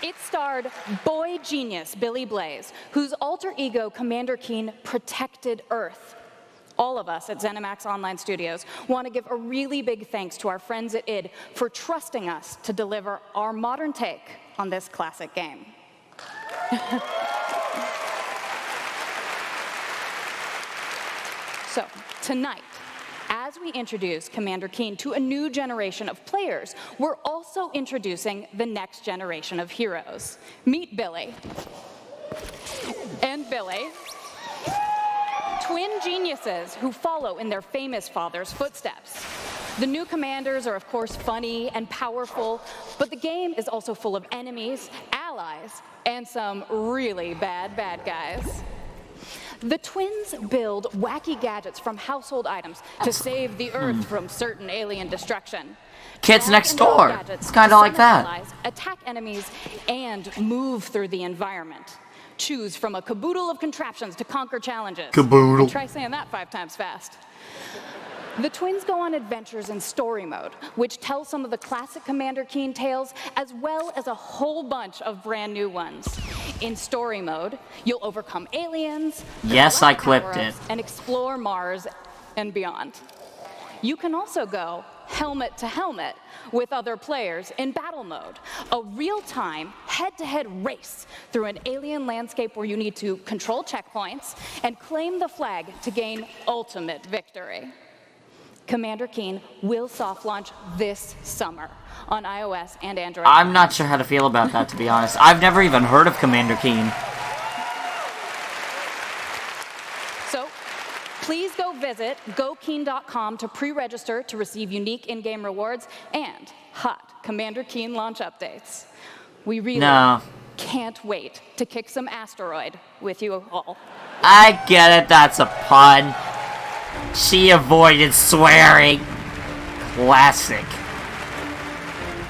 Speaker 5: It starred boy genius Billy Blaze, whose alter ego Commander Keen protected Earth. All of us at ZeniMax Online Studios want to give a really big thanks to our friends at id for trusting us to deliver our modern take on this classic game. So, tonight, as we introduce Commander Keen to a new generation of players, we're also introducing the next generation of heroes. Meet Billy. And Billy. Twin geniuses who follow in their famous father's footsteps. The new commanders are, of course, funny and powerful, but the game is also full of enemies, allies, and some really bad guys. The twins build wacky gadgets from household items to save the Earth from certain alien destruction.
Speaker 1: Kids Next Door. It's kind of like that.
Speaker 5: Allies, attack enemies, and move through the environment. Choose from a caboodle of contraptions to conquer challenges.
Speaker 1: Caboodle.
Speaker 5: Try saying that 5 times fast. The twins go on adventures in story mode, which tells some of the classic Commander Keen tales, as well as a whole bunch of brand new ones. In story mode, you'll overcome aliens,
Speaker 1: yes, I clipped it,
Speaker 5: and explore Mars and beyond. You can also go helmet to helmet with other players in battle mode, a real-time, head-to-head race through an alien landscape where you need to control checkpoints and claim the flag to gain ultimate victory. Commander Keen will soft launch this summer on iOS and Android.
Speaker 1: I'm not sure how to feel about that, to be honest. I've never even heard of Commander Keen.
Speaker 5: So, please go visit gokeen.com to pre-register to receive unique in-game rewards and hot Commander Keen launch updates. We really can't wait to kick some asteroid with you all.
Speaker 1: I get it, that's a pun. She avoided swearing. Classic.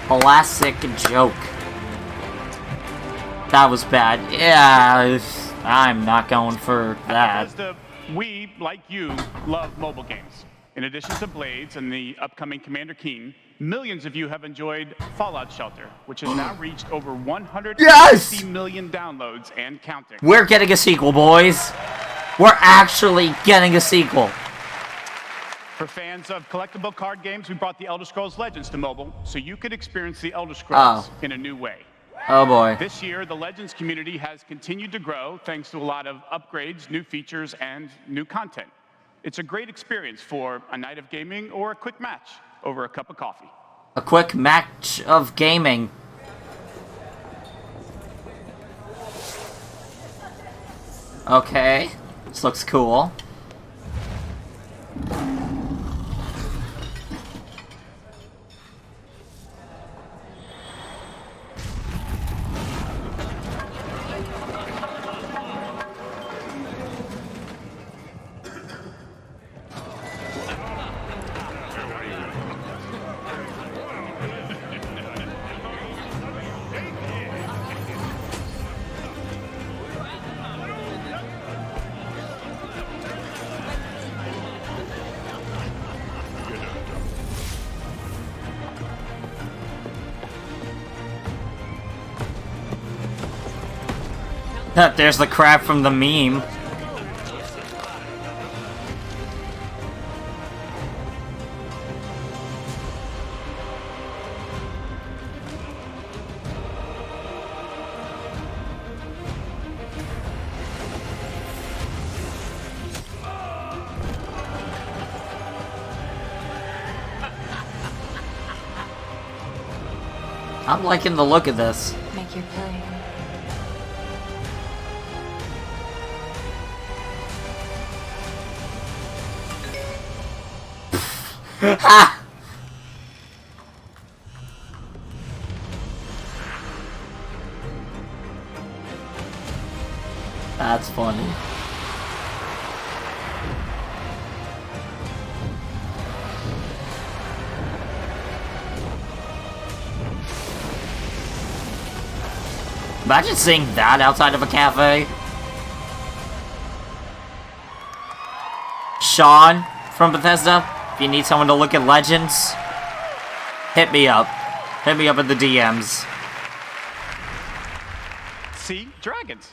Speaker 1: Classic joke. That was bad. Yeah, I'm not going for that.
Speaker 32: Bethesda, we, like you, love mobile games. In addition to Blades and the upcoming Commander Keen, millions of you have enjoyed Fallout Shelter, which has now reached over 150 million downloads and counting.
Speaker 1: We're getting a sequel, boys. We're actually getting a sequel.
Speaker 32: For fans of collectible card games, we brought the Elder Scrolls Legends to mobile, so you could experience the Elder Scrolls in a new way.
Speaker 1: Oh boy.
Speaker 32: This year, the Legends community has continued to grow thanks to a lot of upgrades, new features, and new content. It's a great experience for a night of gaming or a quick match over a cup of coffee.
Speaker 1: A quick match of gaming. Okay. This looks cool. There's the crab from the meme. I'm liking the look of this.
Speaker 21: Make your play.
Speaker 1: Ha! That's funny. Imagine seeing that outside of a cafe. Sean from Bethesda, if you need someone to look at Legends, hit me up. Hit me up in the DMs.
Speaker 6: See? Dragons.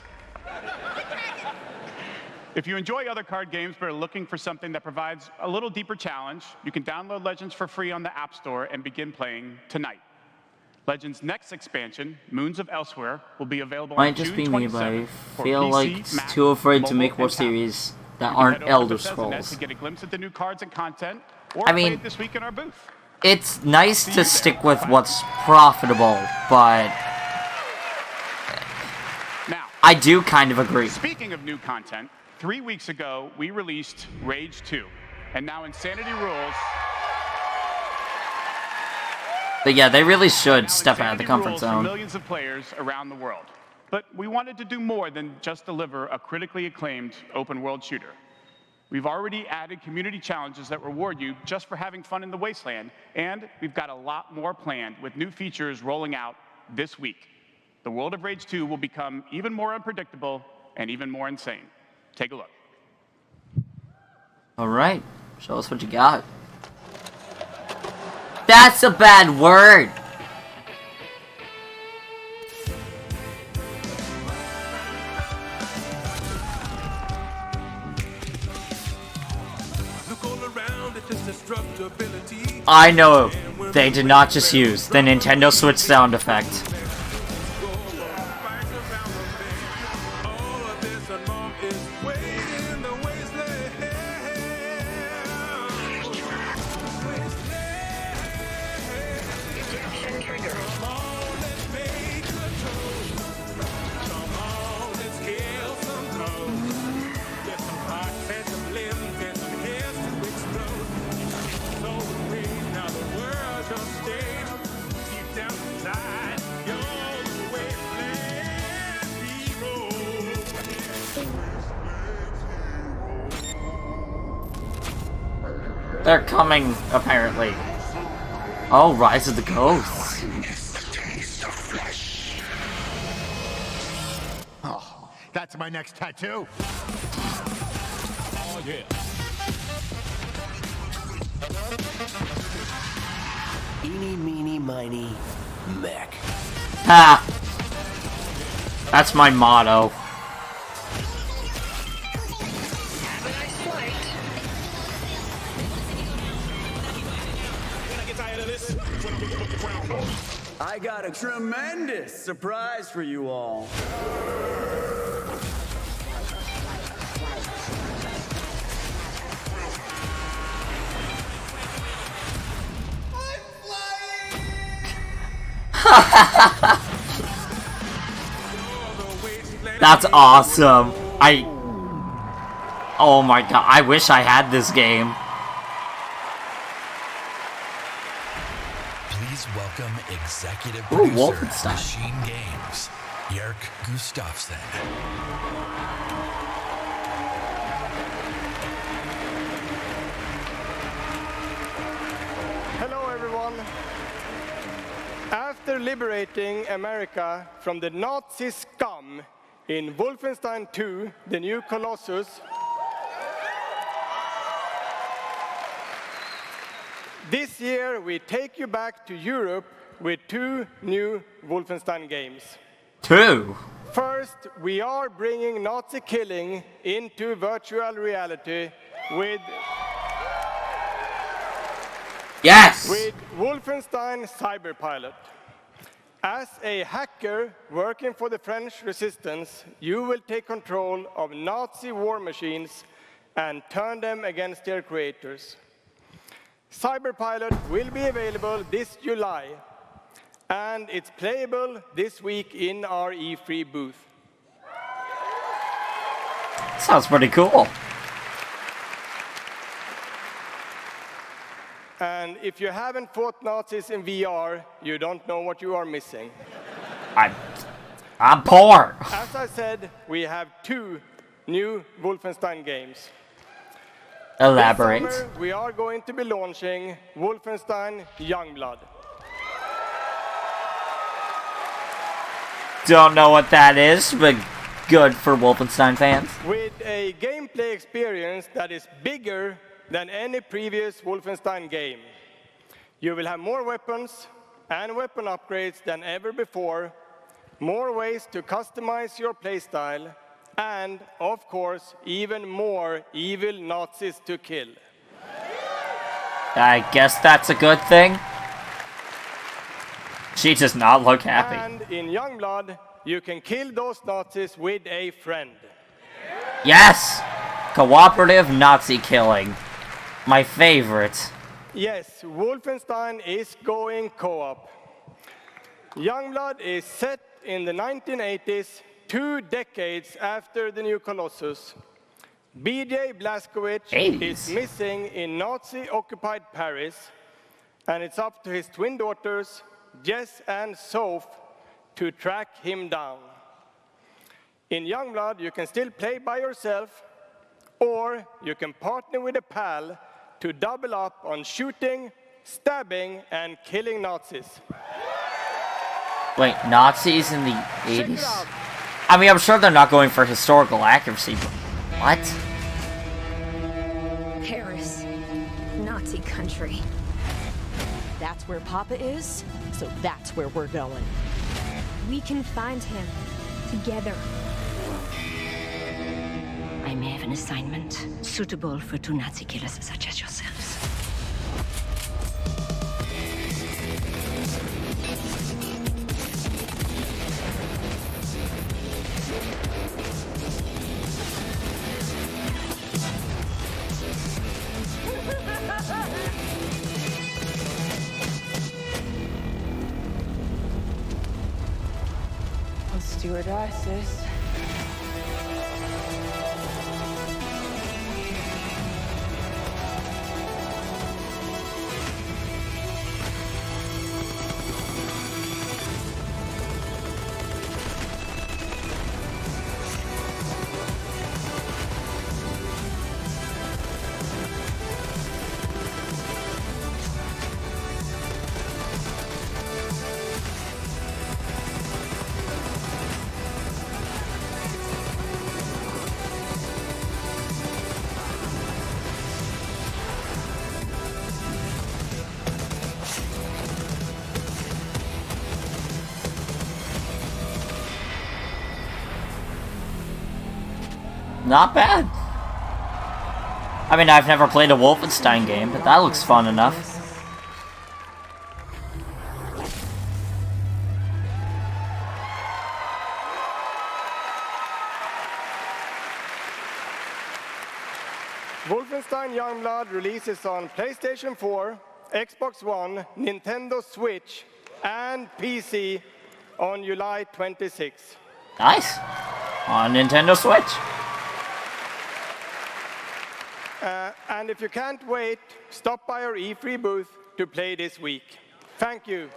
Speaker 6: If you enjoy other card games but are looking for something that provides a little deeper challenge, you can download Legends for free on the App Store and begin playing tonight. Legends' next expansion, Moons of Elsewhere, will be available on June 27th.
Speaker 1: Might just be me, but I
Speaker 6: for
Speaker 1: feel
Speaker 6: PC,
Speaker 1: like it's
Speaker 6: Mac,
Speaker 1: too afraid to
Speaker 6: mobile,
Speaker 1: make more
Speaker 6: and tablet.
Speaker 1: series that
Speaker 6: You can
Speaker 1: aren't
Speaker 6: head over to
Speaker 1: Elder
Speaker 6: Bethesda Net
Speaker 1: Scrolls.
Speaker 6: to get a glimpse at the new cards and content, or
Speaker 1: I
Speaker 6: play
Speaker 1: mean,
Speaker 6: it this week in our booth.
Speaker 1: It's nice to stick with what's profitable, but
Speaker 6: Now,
Speaker 1: I do kind of agree.
Speaker 6: Speaking of new content, 3 weeks ago, we released Rage 2, and now Insanity Rules.
Speaker 1: But yeah, they really should step out of the comfort
Speaker 6: rules for
Speaker 1: zone.
Speaker 6: millions of players around the world. But we wanted to do more than just deliver a critically acclaimed open-world shooter. We've already added community challenges that reward you just for having fun in the wasteland, and we've got a lot more planned with new features rolling out this week. The world of Rage 2 will become even more unpredictable and even more insane. Take a look.
Speaker 1: All right, show us what you got. That's a bad word. I know they did not just use the Nintendo Switch sound effect. They're coming, apparently. Oh, Rise of the Ghosts.
Speaker 8: Oh, that's my next tattoo. Oh, yeah.
Speaker 9: Eeny, meeny, miny, mech.
Speaker 1: Ha! That's my motto.
Speaker 10: I got a tremendous surprise for you all.
Speaker 1: That's awesome. Oh my god, I wish I had this game.
Speaker 11: Please welcome executive
Speaker 1: Ooh,
Speaker 11: producer
Speaker 1: Wolfenstein.
Speaker 11: Machine Games, Jörg Gustafsson.
Speaker 12: Hello, everyone. After liberating America from the Nazi scum in Wolfenstein 2, The New Colossus, this year we take you back to Europe with 2 new Wolfenstein games.
Speaker 1: 2?
Speaker 12: First, we are bringing Nazi killing into virtual reality with with Wolfenstein Cyberpilot. As a hacker working for the French resistance, you will take control of Nazi war machines and turn them against their creators. Cyberpilot will be available this July, and it's playable this week in our E3 booth.
Speaker 1: Sounds pretty cool.
Speaker 12: And if you haven't fought Nazis in VR, you don't know what you are missing.
Speaker 1: I'm poor.
Speaker 12: As I said, we have 2 new Wolfenstein games.
Speaker 1: Elaborate.
Speaker 12: This summer, we are going to be launching Wolfenstein Youngblood.
Speaker 1: Don't know what that is, but good for Wolfenstein fans.
Speaker 12: With a gameplay experience that is bigger than any previous Wolfenstein game. You will have more weapons and weapon upgrades than ever before, more ways to customize your playstyle, and, of course, even more evil Nazis to kill.
Speaker 1: I guess that's a good thing. She does not look happy.
Speaker 12: And in Youngblood, you can kill those Nazis with a friend.
Speaker 1: Yes! Cooperative Nazi killing. My favorite.
Speaker 12: Yes, Wolfenstein is going co-op. Youngblood is set in the 1980s, 2 decades after the new Colossus. BJ Blazkowicz is missing in Nazi-occupied Paris, and it's up to his twin daughters, Jess and Soph, to track him down. In Youngblood, you can still play by yourself, or you can partner with a pal to double up on shooting, stabbing, and killing Nazis.
Speaker 1: Wait, Nazis in the 80s? I mean, I'm sure they're not going for historical accuracy, but what?
Speaker 2: Paris. Nazi country.
Speaker 3: That's where Papa is, so that's where we're going.
Speaker 2: We can find him. Together.
Speaker 13: I may have an assignment suitable for 2 Nazi killers such as yourselves.
Speaker 14: Stewardesses.
Speaker 1: Not bad. I mean, I've never played a Wolfenstein game, but that looks fun enough.
Speaker 12: Wolfenstein Youngblood releases on PlayStation 4, Xbox One, Nintendo Switch, and PC on July 26.
Speaker 1: Nice. On Nintendo Switch.
Speaker 12: And if you can't wait, stop by our E3 booth to play this week. Thank you.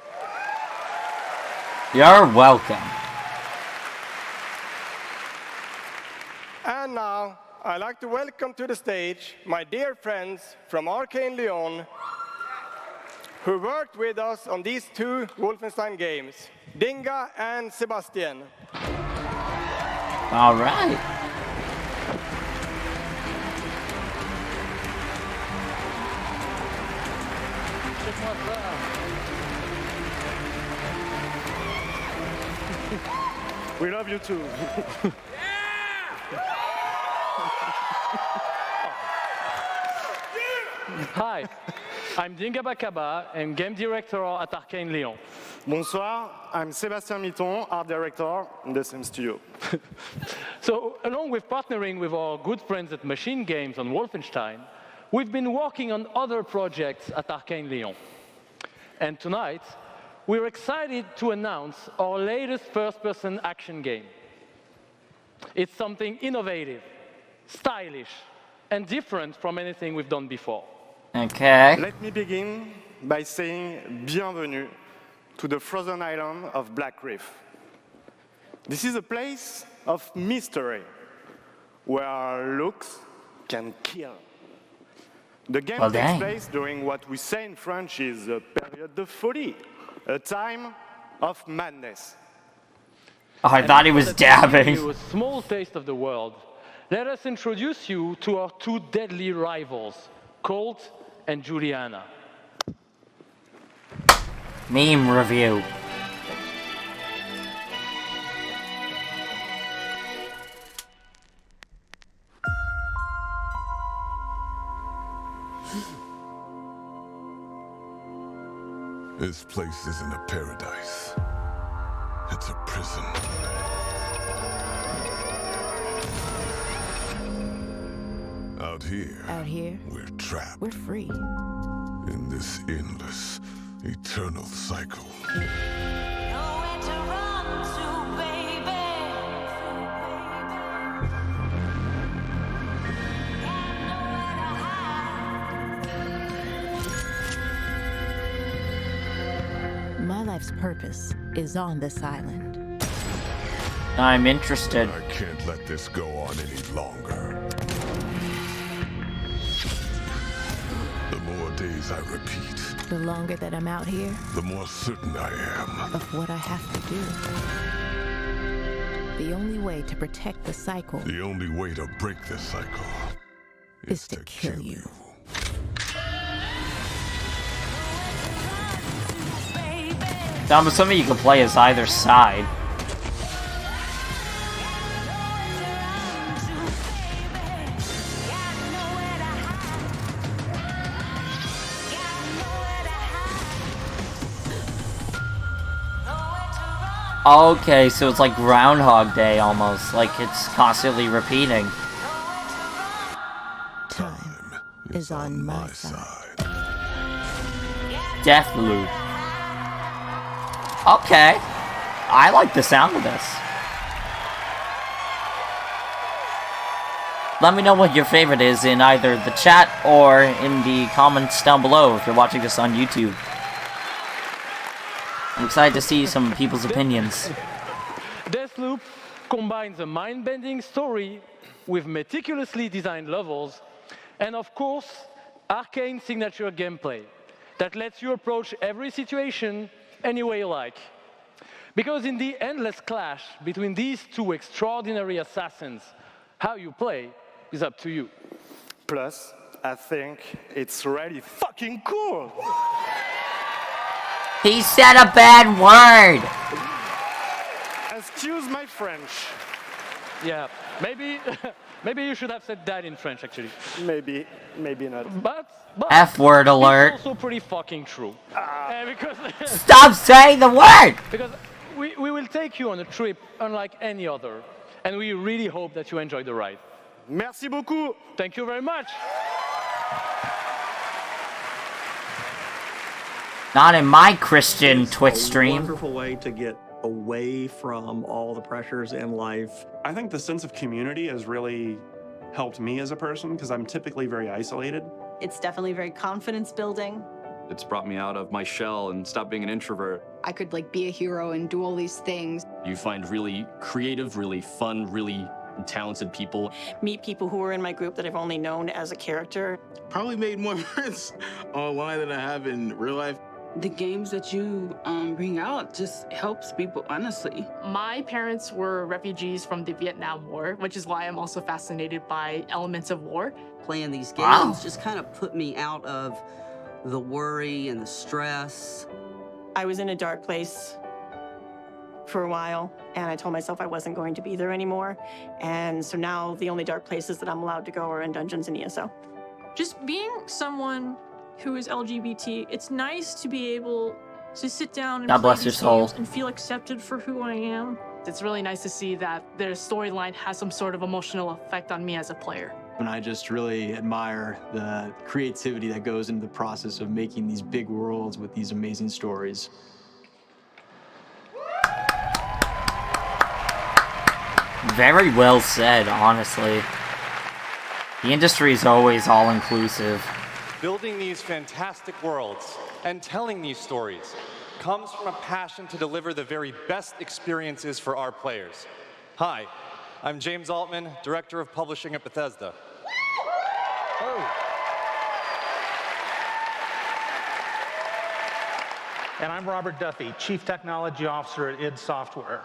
Speaker 1: You're welcome.
Speaker 12: And now, I'd like to welcome to the stage my dear friends from Arcane Lyon, who worked with us on these 2 Wolfenstein games, Dinga and Sebastian.
Speaker 1: All right.
Speaker 28: We love you too.
Speaker 15: Hi, I'm Dinga Bakaba and game director at Arcane Lyon.
Speaker 28: Bonsoir, I'm Sébastien Mitton, art director in the same studio.
Speaker 15: So, along with partnering with our good friends at Machine Games on Wolfenstein, we've been working on other projects at Arcane Lyon. And tonight, we're excited to announce our latest first-person action game. It's something innovative, stylish, and different from anything we've done before.
Speaker 1: Okay.
Speaker 28: Let me begin by saying bienvenue to the frozen island of Black Reef. This is a place of mystery, where looks can kill. The game takes place during what we say in French is a période de folie, a time of madness.
Speaker 1: Oh, I thought he was dabbing.
Speaker 15: You a small taste of the world. Let us introduce you to our two deadly rivals, Colt and Juliana.
Speaker 1: Meme review.
Speaker 4: This place isn't a paradise. It's a prison. Out here, we're trapped.
Speaker 3: We're free.
Speaker 4: In this endless, eternal cycle.
Speaker 3: My life's purpose is on this island.
Speaker 1: I'm interested.
Speaker 4: I can't let this go on any longer. The more days I repeat,
Speaker 3: The longer that I'm out here,
Speaker 4: the more certain I am
Speaker 3: of what I have to do. The only way to protect the cycle
Speaker 4: the only way to break this cycle
Speaker 3: is to kill you.
Speaker 1: Now, I'm assuming you can play as either side. Okay, so it's like Groundhog Day almost, like it's constantly repeating.
Speaker 3: Time is on my side.
Speaker 1: Deathloop. Okay. I like the sound of this. Let me know what your favorite is in either the chat or in the comments down below if you're watching this on YouTube. I'm excited to see some people's opinions.
Speaker 15: Deathloop combines a mind-bending story with meticulously designed levels and, of course, arcane signature gameplay that lets you approach every situation any way you like. Because in the endless clash between these two extraordinary assassins, how you play is up to you.
Speaker 28: Plus, I think it's really fucking cool.
Speaker 1: He said a bad word.
Speaker 28: Excuse my French.
Speaker 15: Yeah, maybe you should have said that in French, actually.
Speaker 28: Maybe not.
Speaker 15: But
Speaker 1: F-word alert.
Speaker 15: It's also pretty fucking true. Because
Speaker 1: Stop saying the word!
Speaker 15: Because we will take you on a trip unlike any other, and we really hope that you enjoy the ride.
Speaker 28: Merci beaucoup.
Speaker 15: Thank you very much.
Speaker 1: Not in my Christian Twitch stream.
Speaker 14: Wonderful way to get away from all the pressures in life.
Speaker 31: I think the sense of community has really helped me as a person because I'm typically very isolated.
Speaker 30: It's definitely very confidence building.
Speaker 16: It's brought me out of my shell and stopped being an introvert.
Speaker 17: I could like be a hero and do all these things.
Speaker 18: You find really creative, really fun, really talented people.
Speaker 30: Meet people who are in my group that I've only known as a character.
Speaker 19: Probably made more friends online than I have in real life.
Speaker 24: The games that you bring out just helps people, honestly.
Speaker 20: My parents were refugees from the Vietnam War, which is why I'm also fascinated by elements of war.
Speaker 29: Playing these games just kind of put me out of the worry and the stress.
Speaker 30: I was in a dark place for a while, and I told myself I wasn't going to be there anymore. And so now the only dark places that I'm allowed to go are in dungeons and ESO.
Speaker 22: Just being someone who is LGBT, it's nice to be able to sit down and
Speaker 1: God
Speaker 22: play
Speaker 1: bless your
Speaker 22: these
Speaker 1: soul.
Speaker 22: games and feel accepted for who I am.
Speaker 5: It's really nice to see that their storyline has some sort of emotional effect on me as a player.
Speaker 7: And I just really admire the creativity that goes into the process of making these big worlds with these amazing stories.
Speaker 1: Very well said, honestly. The industry is always all-inclusive.
Speaker 23: Building these fantastic worlds and telling these stories
Speaker 2: comes from a passion to deliver the very best experiences for our players. Hi, I'm James Altman, Director of Publishing at Bethesda.
Speaker 6: And I'm Robert Duffy, Chief Technology Officer at id Software.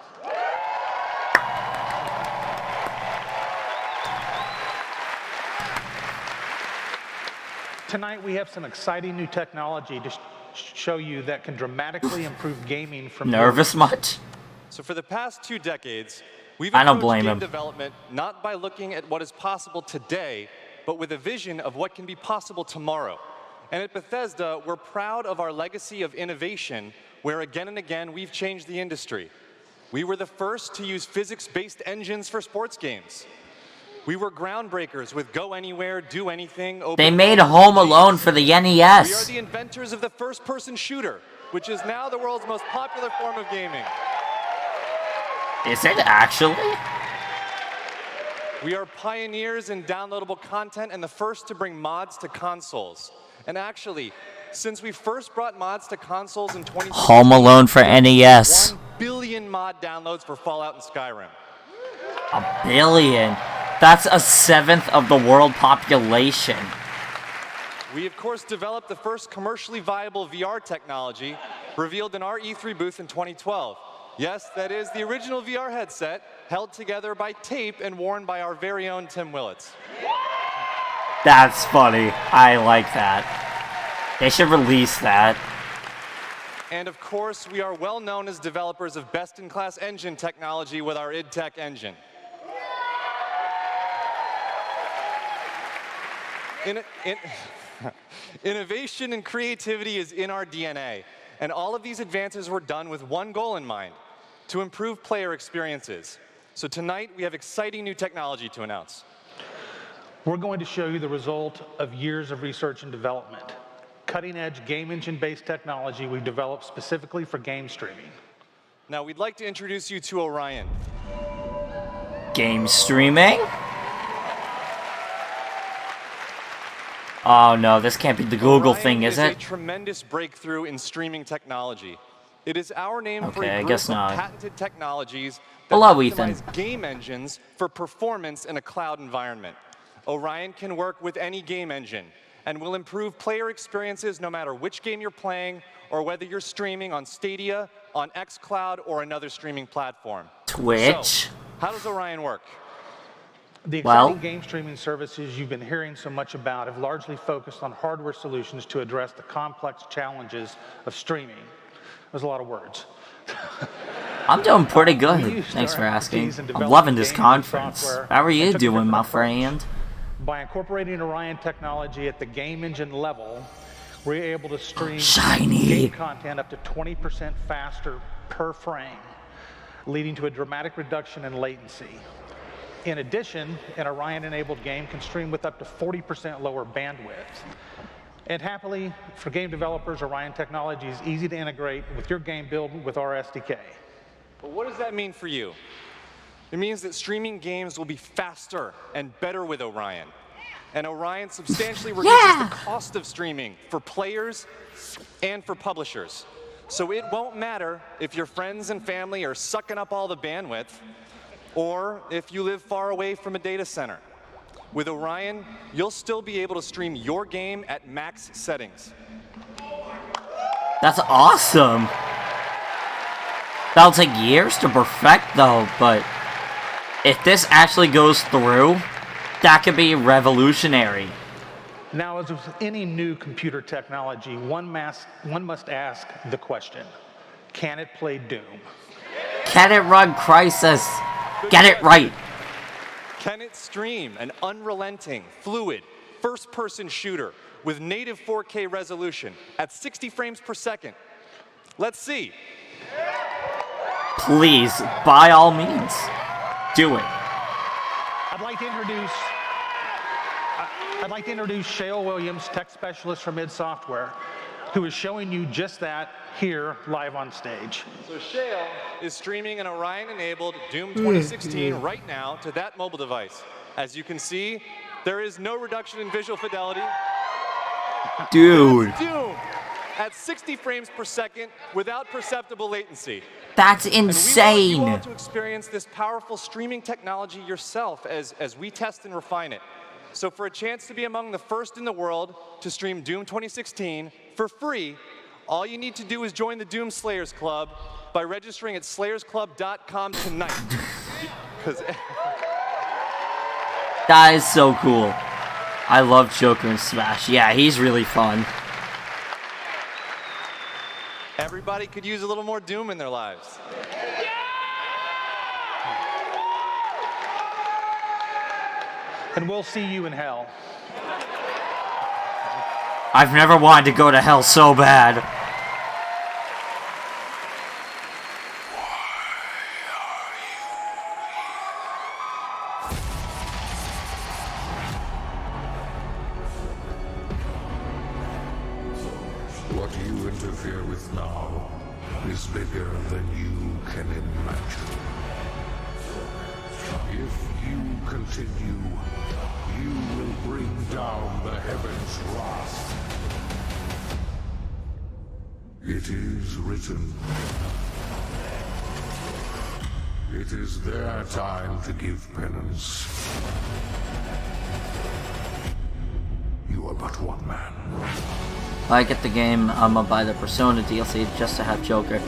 Speaker 6: Tonight we have some exciting new technology to show you that can dramatically improve gaming from
Speaker 1: Nervous much?
Speaker 2: So for the past 2 decades, we've
Speaker 1: I don't
Speaker 2: approached
Speaker 1: blame
Speaker 2: game
Speaker 1: him.
Speaker 2: development not by looking at what is possible today, but with a vision of what can be possible tomorrow. And at Bethesda, we're proud of our legacy of innovation, where again and again we've changed the industry. We were the first to use physics-based engines for sports games. We were groundbreakers with Go Anywhere, Do Anything.
Speaker 1: They made Home Alone for the NES.
Speaker 2: We are the inventors of the first-person shooter, which is now the world's most popular form of gaming.
Speaker 1: Is it actually?
Speaker 2: We are pioneers in downloadable content and the first to bring mods to consoles. And actually, since we first brought mods to consoles in 2016,
Speaker 1: Home Alone for NES.
Speaker 2: 1 billion mod downloads for Fallout and Skyrim.
Speaker 1: 1 billion. That's 1/7 of the world population.
Speaker 2: We, of course, developed the first commercially viable VR technology revealed in our E3 booth in 2012. Yes, that is the original VR headset, held together by tape and worn by our very own Tim Willits.
Speaker 1: That's funny. I like that. They should release that.
Speaker 2: And of course, we are well known as developers of best-in-class engine technology with our id Tech engine. Innovation and creativity is in our DNA, and all of these advances were done with one goal in mind: to improve player experiences. So tonight, we have exciting new technology to announce.
Speaker 6: We're going to show you the result of years of research and development. Cutting-edge game engine-based technology we've developed specifically for game streaming.
Speaker 2: Now, we'd like to introduce you to Orion.
Speaker 1: Game streaming? Oh no, this can't be the Google
Speaker 2: Orion
Speaker 1: thing, is it?
Speaker 2: a tremendous breakthrough in streaming technology. It is our name for
Speaker 1: Okay,
Speaker 2: a
Speaker 1: I
Speaker 2: group
Speaker 1: guess
Speaker 2: of
Speaker 1: not.
Speaker 2: patented technologies that
Speaker 1: Hello, Ethan.
Speaker 2: optimize game engines for performance in a cloud environment. Orion can work with any game engine and will improve player experiences no matter which game you're playing or whether you're streaming on Stadia, on xCloud, or another streaming platform.
Speaker 1: Twitch?
Speaker 2: So, how does Orion work?
Speaker 6: The exciting game streaming services you've been hearing so much about have largely focused on hardware solutions to address the complex challenges of streaming. There's a lot of words.
Speaker 1: I'm doing pretty good. Thanks for asking. I'm loving this conference. How are you doing, my friend?
Speaker 6: By incorporating Orion technology at the game engine level, we're able to stream
Speaker 1: Shiny
Speaker 6: game content up to 20% faster per frame, leading to a dramatic reduction in latency. In addition, an Orion-enabled game can stream with up to 40% lower bandwidth. And happily, for game developers, Orion technology is easy to integrate with your game build with our SDK.
Speaker 2: But what does that mean for you? It means that streaming games will be faster and better with Orion. And Orion substantially reduces the cost of streaming for players and for publishers. So it won't matter if your friends and family are sucking up all the bandwidth, or if you live far away from a data center. With Orion, you'll still be able to stream your game at max settings.
Speaker 1: That's awesome. That'll take years to perfect though, but if this actually goes through, that could be revolutionary.
Speaker 6: Now, as with any new computer technology, one must ask the question, can it play Doom?
Speaker 1: Can it run Crysis? Get it right.
Speaker 2: Can it stream an unrelenting, fluid, first-person shooter with native 4K resolution at 60 frames per second? Let's see.
Speaker 1: Please, by all means, do it.
Speaker 6: I'd like to introduce Shale Williams, tech specialist from id Software, who is showing you just that here live on stage.
Speaker 2: So Shale is streaming an Orion-enabled Doom 2016 right now to that mobile device. As you can see, there is no reduction in visual fidelity.
Speaker 1: Dude.
Speaker 2: That's Doom. at 60 frames per second without perceptible latency.
Speaker 1: That's
Speaker 2: And we
Speaker 1: insane.
Speaker 2: want you all to experience this powerful streaming technology yourself as we test and refine it. So for a chance to be among the first in the world to stream Doom 2016 for free, all you need to do is join the Doom Slayers Club by registering at slayersclub.com tonight.
Speaker 1: That is so cool. I love Joker and Smash. Yeah, he's really fun.
Speaker 2: Everybody could use a little more Doom in their lives.
Speaker 6: And we'll see you in hell.
Speaker 1: I've never wanted to go to hell so bad.
Speaker 4: What you interfere with now is bigger than you can imagine. If you continue, you will bring down the heavens' wrath. It is written. It is their time to give penance. You are but one man.
Speaker 1: I get the game, I'm gonna buy the Persona DLC just to have Joker.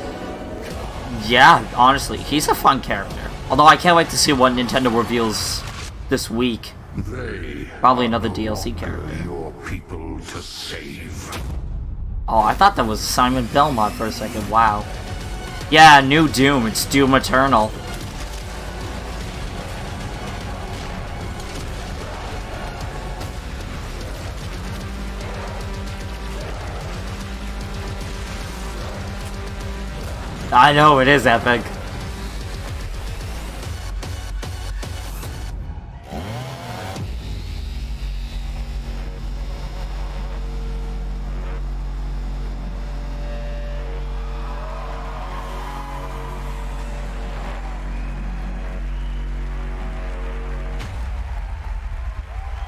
Speaker 1: Yeah, honestly, he's a fun character. Although I can't wait to see what Nintendo reveals this week. Probably another DLC character.
Speaker 4: Your people to save.
Speaker 1: Oh, I thought that was Simon Belmont for a second. Wow. Yeah, new Doom. It's Doom Eternal. I know, it is epic.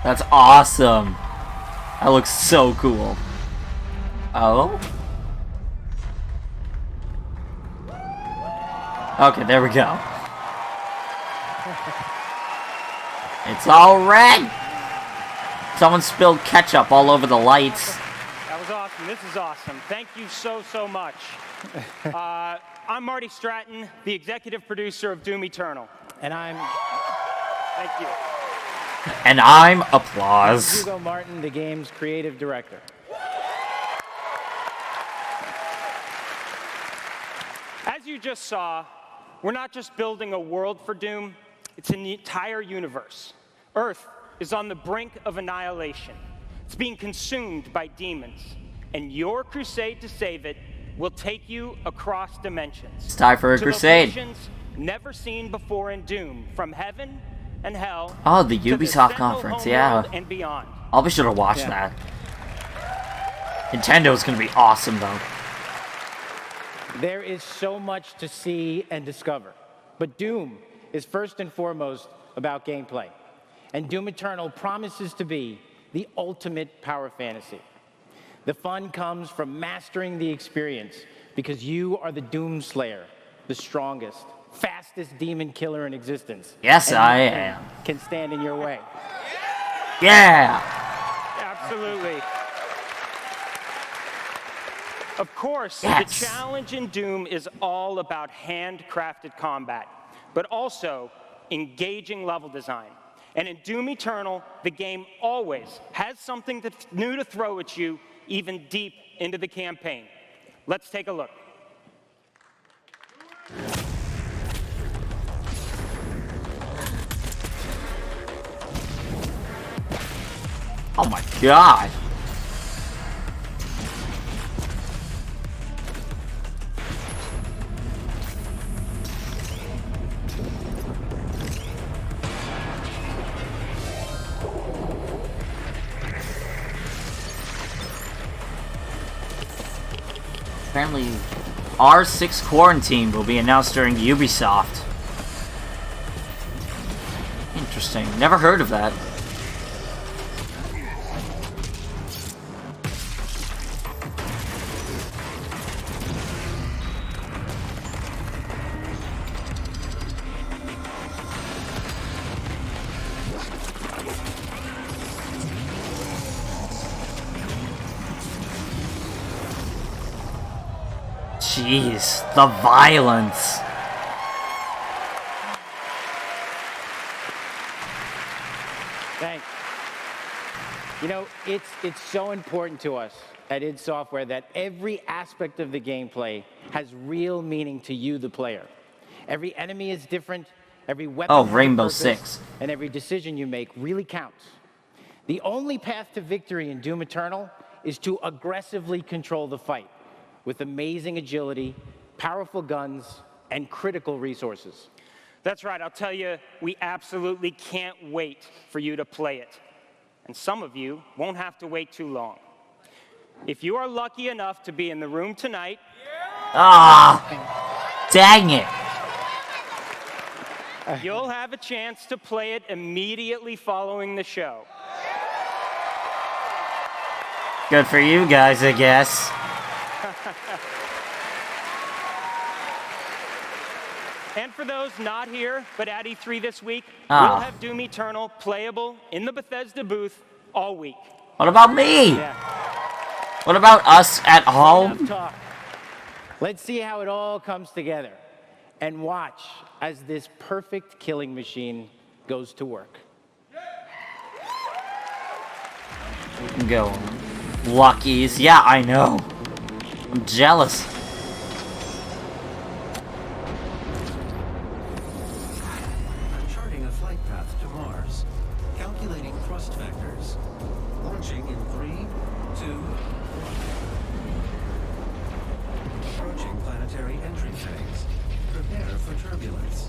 Speaker 1: That's awesome. That looks so cool. Oh? Okay, there we go. It's all red! Someone spilled ketchup all over the lights.
Speaker 8: That was awesome. This is awesome. Thank you so, so much. I'm Marty Stratton, the executive producer of Doom Eternal. And I'm... Thank you.
Speaker 1: And I'm applause.
Speaker 8: Hugo Martin, the game's creative director. As you just saw, we're not just building a world for Doom, it's an entire universe. Earth is on the brink of annihilation. It's being consumed by demons. And your crusade to save it will take you across dimensions.
Speaker 1: It's time for a crusade.
Speaker 8: Locations never seen before in Doom, from heaven and hell.
Speaker 1: Oh, the Ubisoft conference, yeah.
Speaker 8: And beyond.
Speaker 1: I'll be sure to watch that. Nintendo's gonna be awesome, though.
Speaker 8: There is so much to see and discover, but Doom is first and foremost about gameplay. And Doom Eternal promises to be the ultimate power fantasy. The fun comes from mastering the experience, because you are the Doom Slayer, the strongest, fastest demon killer in existence.
Speaker 1: Yes, I am.
Speaker 8: Can stand in your way.
Speaker 1: Yeah!
Speaker 8: Absolutely. Of course,
Speaker 1: yes.
Speaker 8: The challenge in Doom is all about handcrafted combat, but also engaging level design. And in Doom Eternal, the game always has something that's new to throw at you, even deep into the campaign. Let's take a look.
Speaker 1: Oh my god! Apparently, R6 Quarantine will be announced during Ubisoft. Interesting. Never heard of that. Jeez, the violence.
Speaker 8: Thanks. You know, it's so important to us at id Software that every aspect of the gameplay has real meaning to you, the player. Every enemy is different, every weapon has a
Speaker 1: Rainbow
Speaker 8: purpose,
Speaker 1: Six.
Speaker 8: and every decision you make really counts. The only path to victory in Doom Eternal is to aggressively control the fight with amazing agility, powerful guns, and critical resources.
Speaker 3: That's right, I'll tell you, we absolutely can't wait for you to play it. And some of you won't have to wait too long. If you are lucky enough to be in the room tonight...
Speaker 1: Dang it.
Speaker 3: You'll have a chance to play it immediately following the show.
Speaker 1: Good for you guys, I guess.
Speaker 3: And for those not here, but at E3 this week,
Speaker 1: Ah.
Speaker 3: we'll have Doom Eternal playable in the Bethesda booth all week.
Speaker 1: What about me?
Speaker 3: Yeah.
Speaker 1: What about us at home?
Speaker 8: Enough talk. Let's see how it all comes together. And watch as this perfect killing machine goes to work.
Speaker 1: Go. Luckies. Yeah, I know. I'm jealous.
Speaker 9: Charting a flight path to Mars. Calculating thrust vectors. Launching in 3, 2, 1. Approaching planetary entry phase. Prepare for turbulence.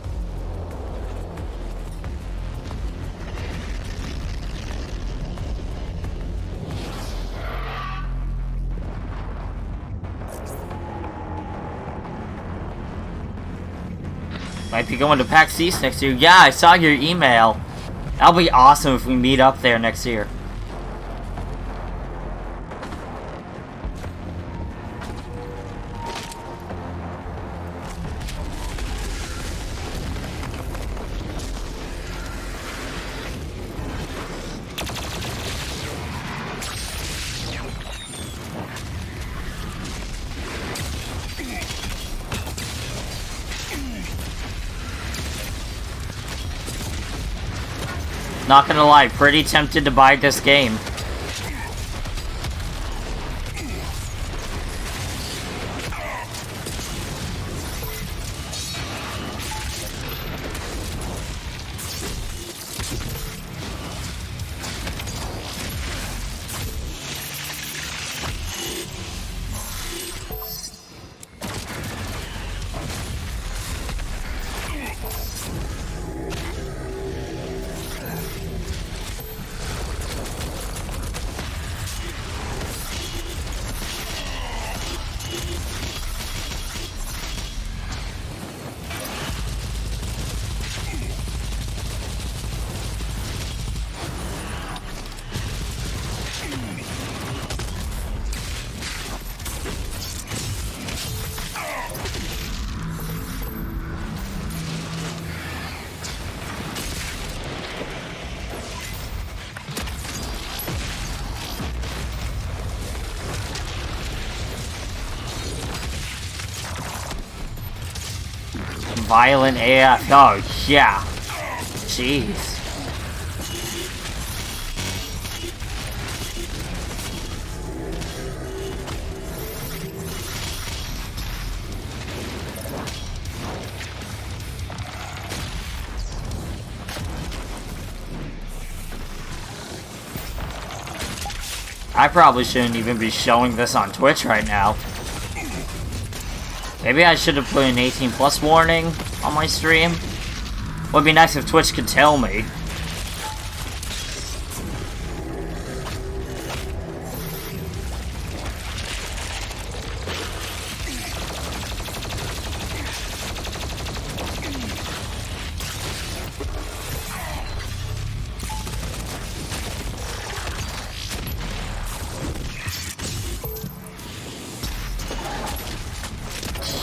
Speaker 1: Might be going to PAX East next year. Yeah, I saw your email. That'll be awesome if we meet up there next year. Not gonna lie, pretty tempted to buy this game. Violent AF. Oh, yeah. Jeez. I probably shouldn't even be showing this on Twitch right now. Maybe I should have put an 18+ warning on my stream. Would be nice if Twitch could tell me.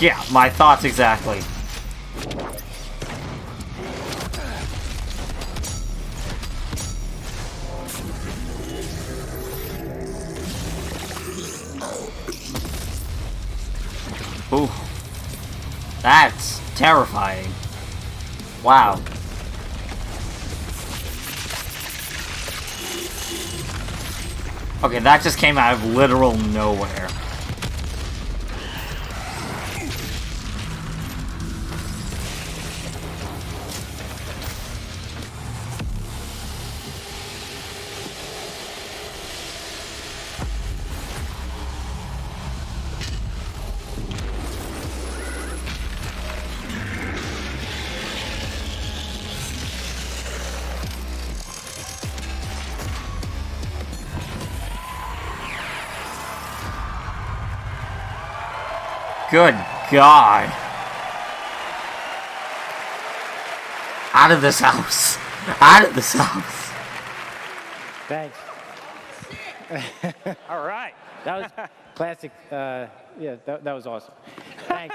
Speaker 1: Yeah, my thoughts exactly. Ooh. That's terrifying. Wow. Okay, that just came out of literal nowhere. Good God. Out of this house. Out of this house.
Speaker 8: Thanks.
Speaker 3: All right.
Speaker 8: That was classic. Yeah, that was awesome. Thanks.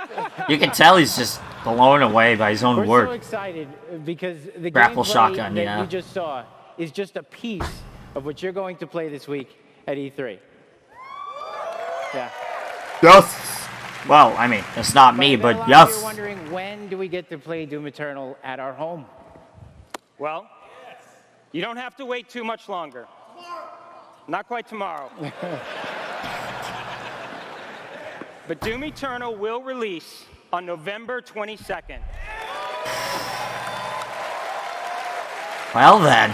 Speaker 1: You can tell he's just blown away by his own
Speaker 8: We're
Speaker 1: work.
Speaker 8: so excited because the
Speaker 1: Grapple
Speaker 8: gameplay
Speaker 1: shotgun,
Speaker 8: that
Speaker 1: yeah.
Speaker 8: you just saw is just a piece of what you're going to play this week at E3. Yeah.
Speaker 1: Yes. Well, I mean, it's not me, but
Speaker 8: You're
Speaker 1: yes.
Speaker 8: wondering, when do we get to play Doom Eternal at our home?
Speaker 3: Well, you don't have to wait too much longer. Not quite tomorrow. But Doom Eternal will release on November 22nd.
Speaker 1: Well then.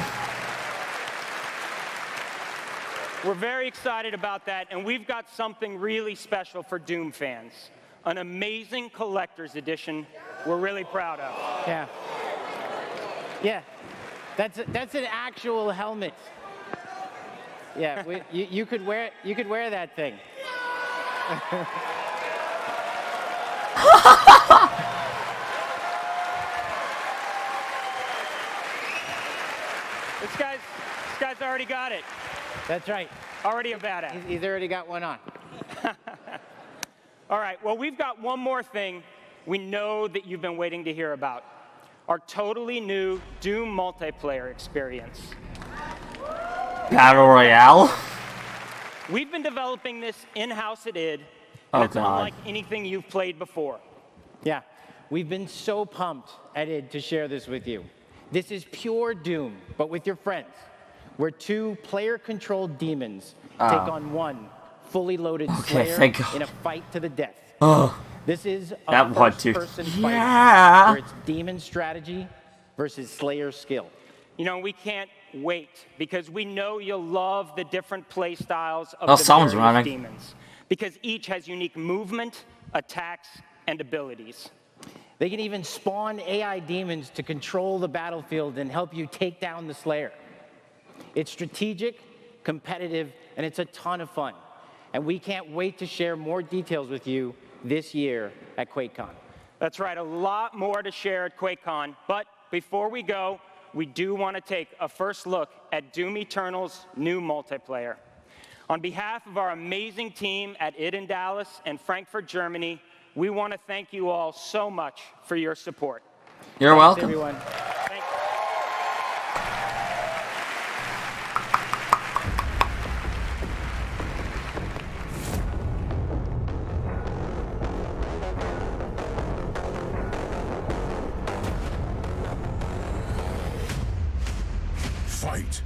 Speaker 3: We're very excited about that, and we've got something really special for Doom fans. An amazing collector's edition we're really proud of.
Speaker 8: Yeah. Yeah. That's an actual helmet. Yeah, you could wear that thing.
Speaker 3: This guy's already got it.
Speaker 8: That's right.
Speaker 3: Already a badass.
Speaker 8: He's already got one on.
Speaker 3: All right, well, we've got one more thing we know that you've been waiting to hear about. Our totally new Doom multiplayer experience.
Speaker 1: Battle Royale?
Speaker 3: We've been developing this in-house at id,
Speaker 1: Oh,
Speaker 3: and it's
Speaker 1: God.
Speaker 3: unlike anything you've played before.
Speaker 8: Yeah, we've been so pumped at id to share this with you. This is pure Doom, but with your friends, where two player-controlled demons take on one fully loaded Slayer
Speaker 1: thank God.
Speaker 8: in a fight to the death.
Speaker 1: Oh.
Speaker 8: This is a
Speaker 1: That one too.
Speaker 8: first-person fight
Speaker 1: Yeah.
Speaker 8: where it's demon strategy versus Slayer skill.
Speaker 3: You know, we can't wait because we know you'll love the different play styles of
Speaker 1: Oh,
Speaker 3: the
Speaker 1: someone's
Speaker 3: various
Speaker 1: running.
Speaker 3: demons, because each has unique movement, attacks, and abilities.
Speaker 8: They can even spawn AI demons to control the battlefield and help you take down the Slayer. It's strategic, competitive, and it's a ton of fun. And we can't wait to share more details with you this year at QuakeCon.
Speaker 3: That's right, a lot more to share at QuakeCon, but before we go, we do want to take a first look at Doom Eternal's new multiplayer. On behalf of our amazing team at id in Dallas and Frankfurt, Germany, we want to thank you all so much for your support.
Speaker 1: You're
Speaker 8: Thanks,
Speaker 1: welcome.
Speaker 8: everyone.
Speaker 3: Thank
Speaker 4: Fight.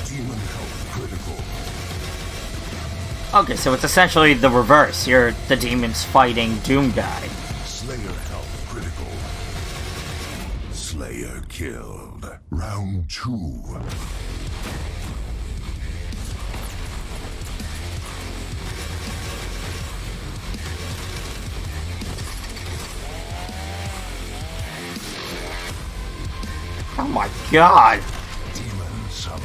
Speaker 4: Demon health critical.
Speaker 1: Okay, so it's essentially the reverse. You're the demons fighting Doom guy.
Speaker 4: Slayer health critical. Slayer killed. Round 2.
Speaker 1: Oh my God.
Speaker 4: Demon summon.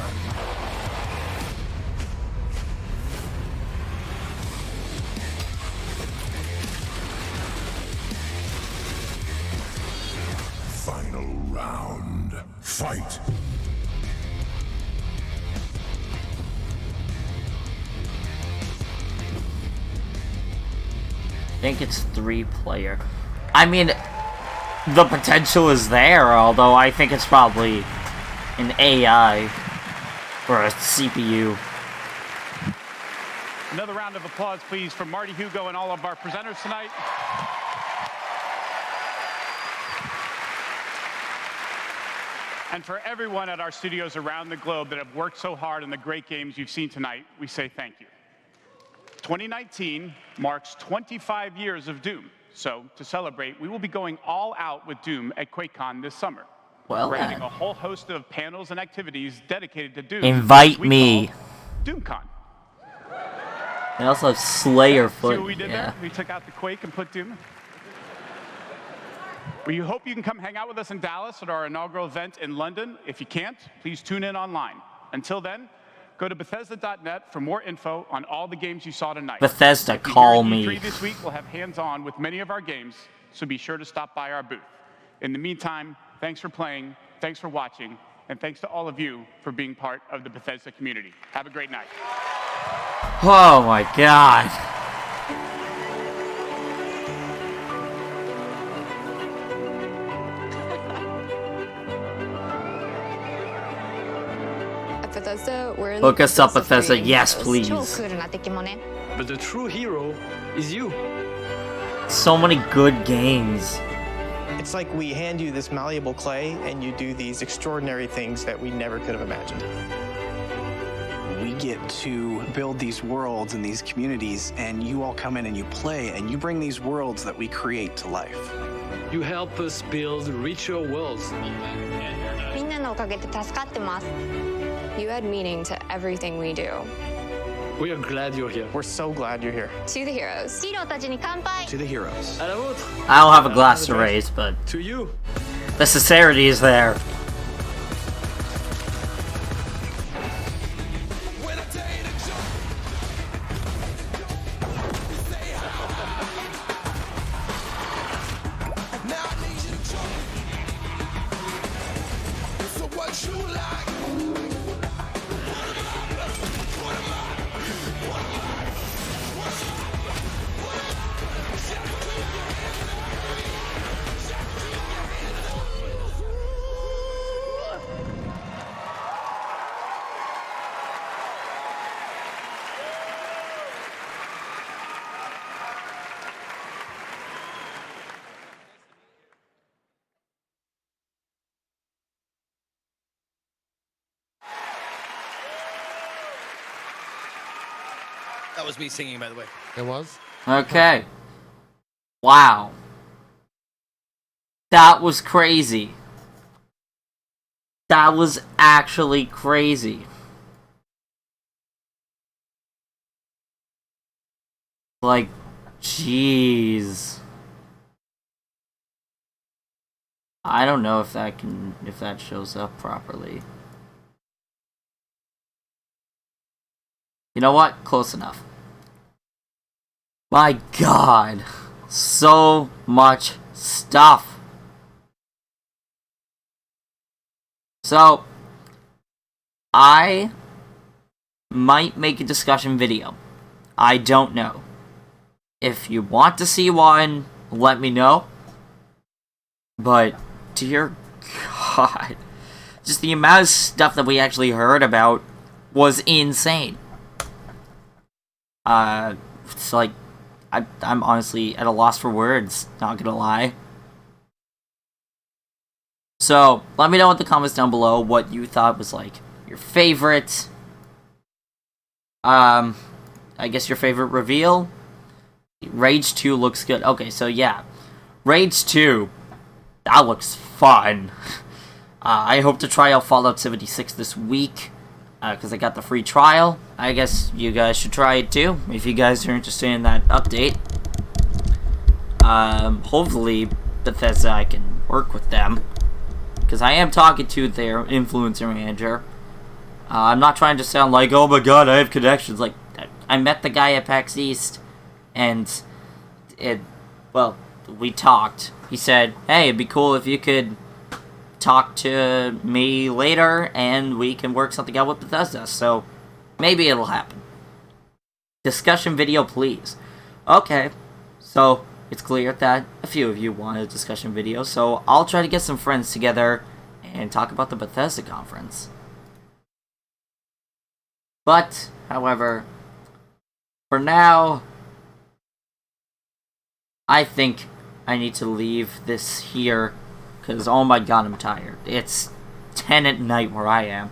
Speaker 4: Final round. Fight.
Speaker 1: I think it's 3-player. I mean, the potential is there, although I think it's probably an AI or a CPU.
Speaker 10: Another round of applause, please, for Marty, Hugo, and all of our presenters tonight. And for everyone at our studios around the globe that have worked so hard on the great games you've seen tonight, we say thank you. 2019 marks 25 years of Doom. So, to celebrate, we will be going all out with Doom at QuakeCon this summer.
Speaker 1: Well,
Speaker 10: we're having a whole host of panels and activities dedicated to Doom.
Speaker 1: Invite me.
Speaker 10: DoomCon.
Speaker 1: They also have Slayer
Speaker 10: See
Speaker 1: foot.
Speaker 10: what we did there? We took out the Quake and put Doom. We hope you can come hang out with us in Dallas at our inaugural event in London. If you can't, please tune in online. Until then, go to Bethesda.net for more info on all the games you saw tonight.
Speaker 1: Bethesda, call me.
Speaker 10: E3 this week, we'll have hands-on with many of our games, so be sure to stop by our booth. In the meantime, thanks for playing, thanks for watching, and thanks to all of you for being part of the Bethesda community. Have a great night.
Speaker 1: Oh my god.
Speaker 11: Bethesda, we're in
Speaker 1: Hook us up,
Speaker 11: the
Speaker 1: Bethesda.
Speaker 11: dream.
Speaker 1: Yes,
Speaker 11: So
Speaker 1: please.
Speaker 12: But the true hero is you.
Speaker 1: So many good games.
Speaker 13: It's like we hand you this malleable clay and you do these extraordinary things that we never could have imagined.
Speaker 15: We get to build these worlds and these communities, and you all come in and you play, and you bring these worlds that we create to life.
Speaker 12: You help us build richer worlds.
Speaker 11: You add meaning to everything we do.
Speaker 12: We are glad you're here.
Speaker 13: We're so glad you're here.
Speaker 11: To the heroes.
Speaker 15: To the heroes.
Speaker 12: À la vôtre.
Speaker 1: I don't have a glass to raise, but
Speaker 12: To you.
Speaker 1: the sincerity is there.
Speaker 21: That was me singing, by the way.
Speaker 23: It was?
Speaker 1: Okay. Wow. That was crazy. That was actually crazy. Like, jeez. I don't know if that shows up properly. You know what? Close enough. My god. So much stuff. So, I might make a discussion video. I don't know. If you want to see one, let me know. But, dear god. Just the amount of stuff that we actually heard about was insane. It's like, I'm honestly at a loss for words, not gonna lie. So, let me know in the comments down below what you thought was, like, your favorite, I guess your favorite reveal. Rage 2 looks good. Okay, so yeah. Rage 2, that looks fun. I hope to try out Fallout 76 this week. Because I got the free trial. I guess you guys should try it too, if you guys are interested in that update. Hopefully, Bethesda, I can work with them. Because I am talking to their influencer manager. I'm not trying to sound like, oh my god, I have connections. Like, I met the guy at PAX East, and well, we talked. He said, hey, it'd be cool if you could talk to me later and we can work something out with Bethesda, so maybe it'll happen. Discussion video, please. Okay, so it's clear that a few of you want a discussion video, so I'll try to get some friends together and talk about the Bethesda conference. But, however, for now, I think I need to leave this here, because oh my god, I'm tired. It's 10 at night where I am,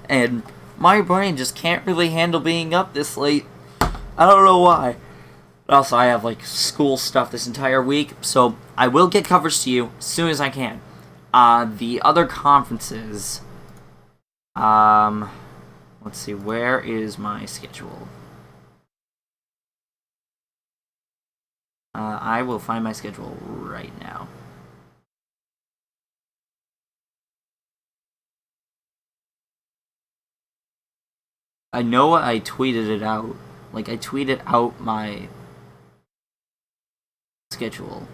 Speaker 1: and my brain just can't really handle being up this late. I don't know why. Also, I have, like, school stuff this entire week, so I will get coverage to you as soon as I can. The other conferences, let's see, where is my schedule? I will find my schedule right now. I know I tweeted it out. Like, I tweeted out my schedule.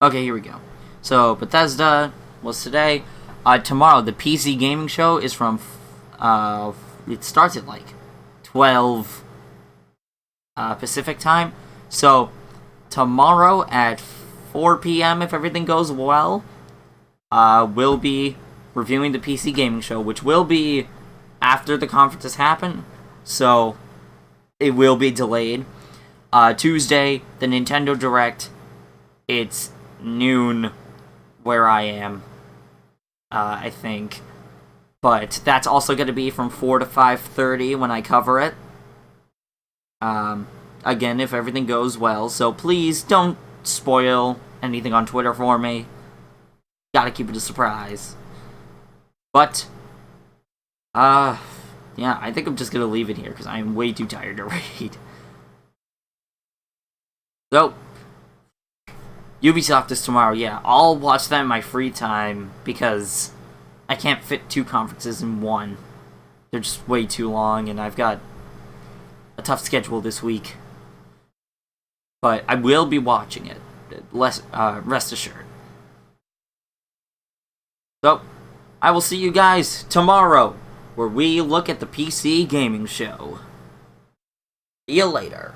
Speaker 1: Okay, here we go. So, Bethesda was today. Tomorrow, the PC gaming show is from, it starts at, like, 12 Pacific time. So, tomorrow at 4 p.m., if everything goes well, we'll be reviewing the PC gaming show, which will be after the conferences happen. So, it will be delayed. Tuesday, the Nintendo Direct. It's noon where I am, I think. But that's also going to be from 4 to 5:30 when I cover it. Again, if everything goes well. So please don't spoil anything on Twitter for me. Gotta keep it a surprise. But, yeah, I think I'm just going to leave it here because I am way too tired to read. So, Ubisoft is tomorrow, yeah. I'll watch that in my free time because I can't fit 2 conferences in one. They're just way too long, and I've got a tough schedule this week. But I will be watching it, rest assured. So, I will see you guys tomorrow, where we look at the PC gaming show. See you later.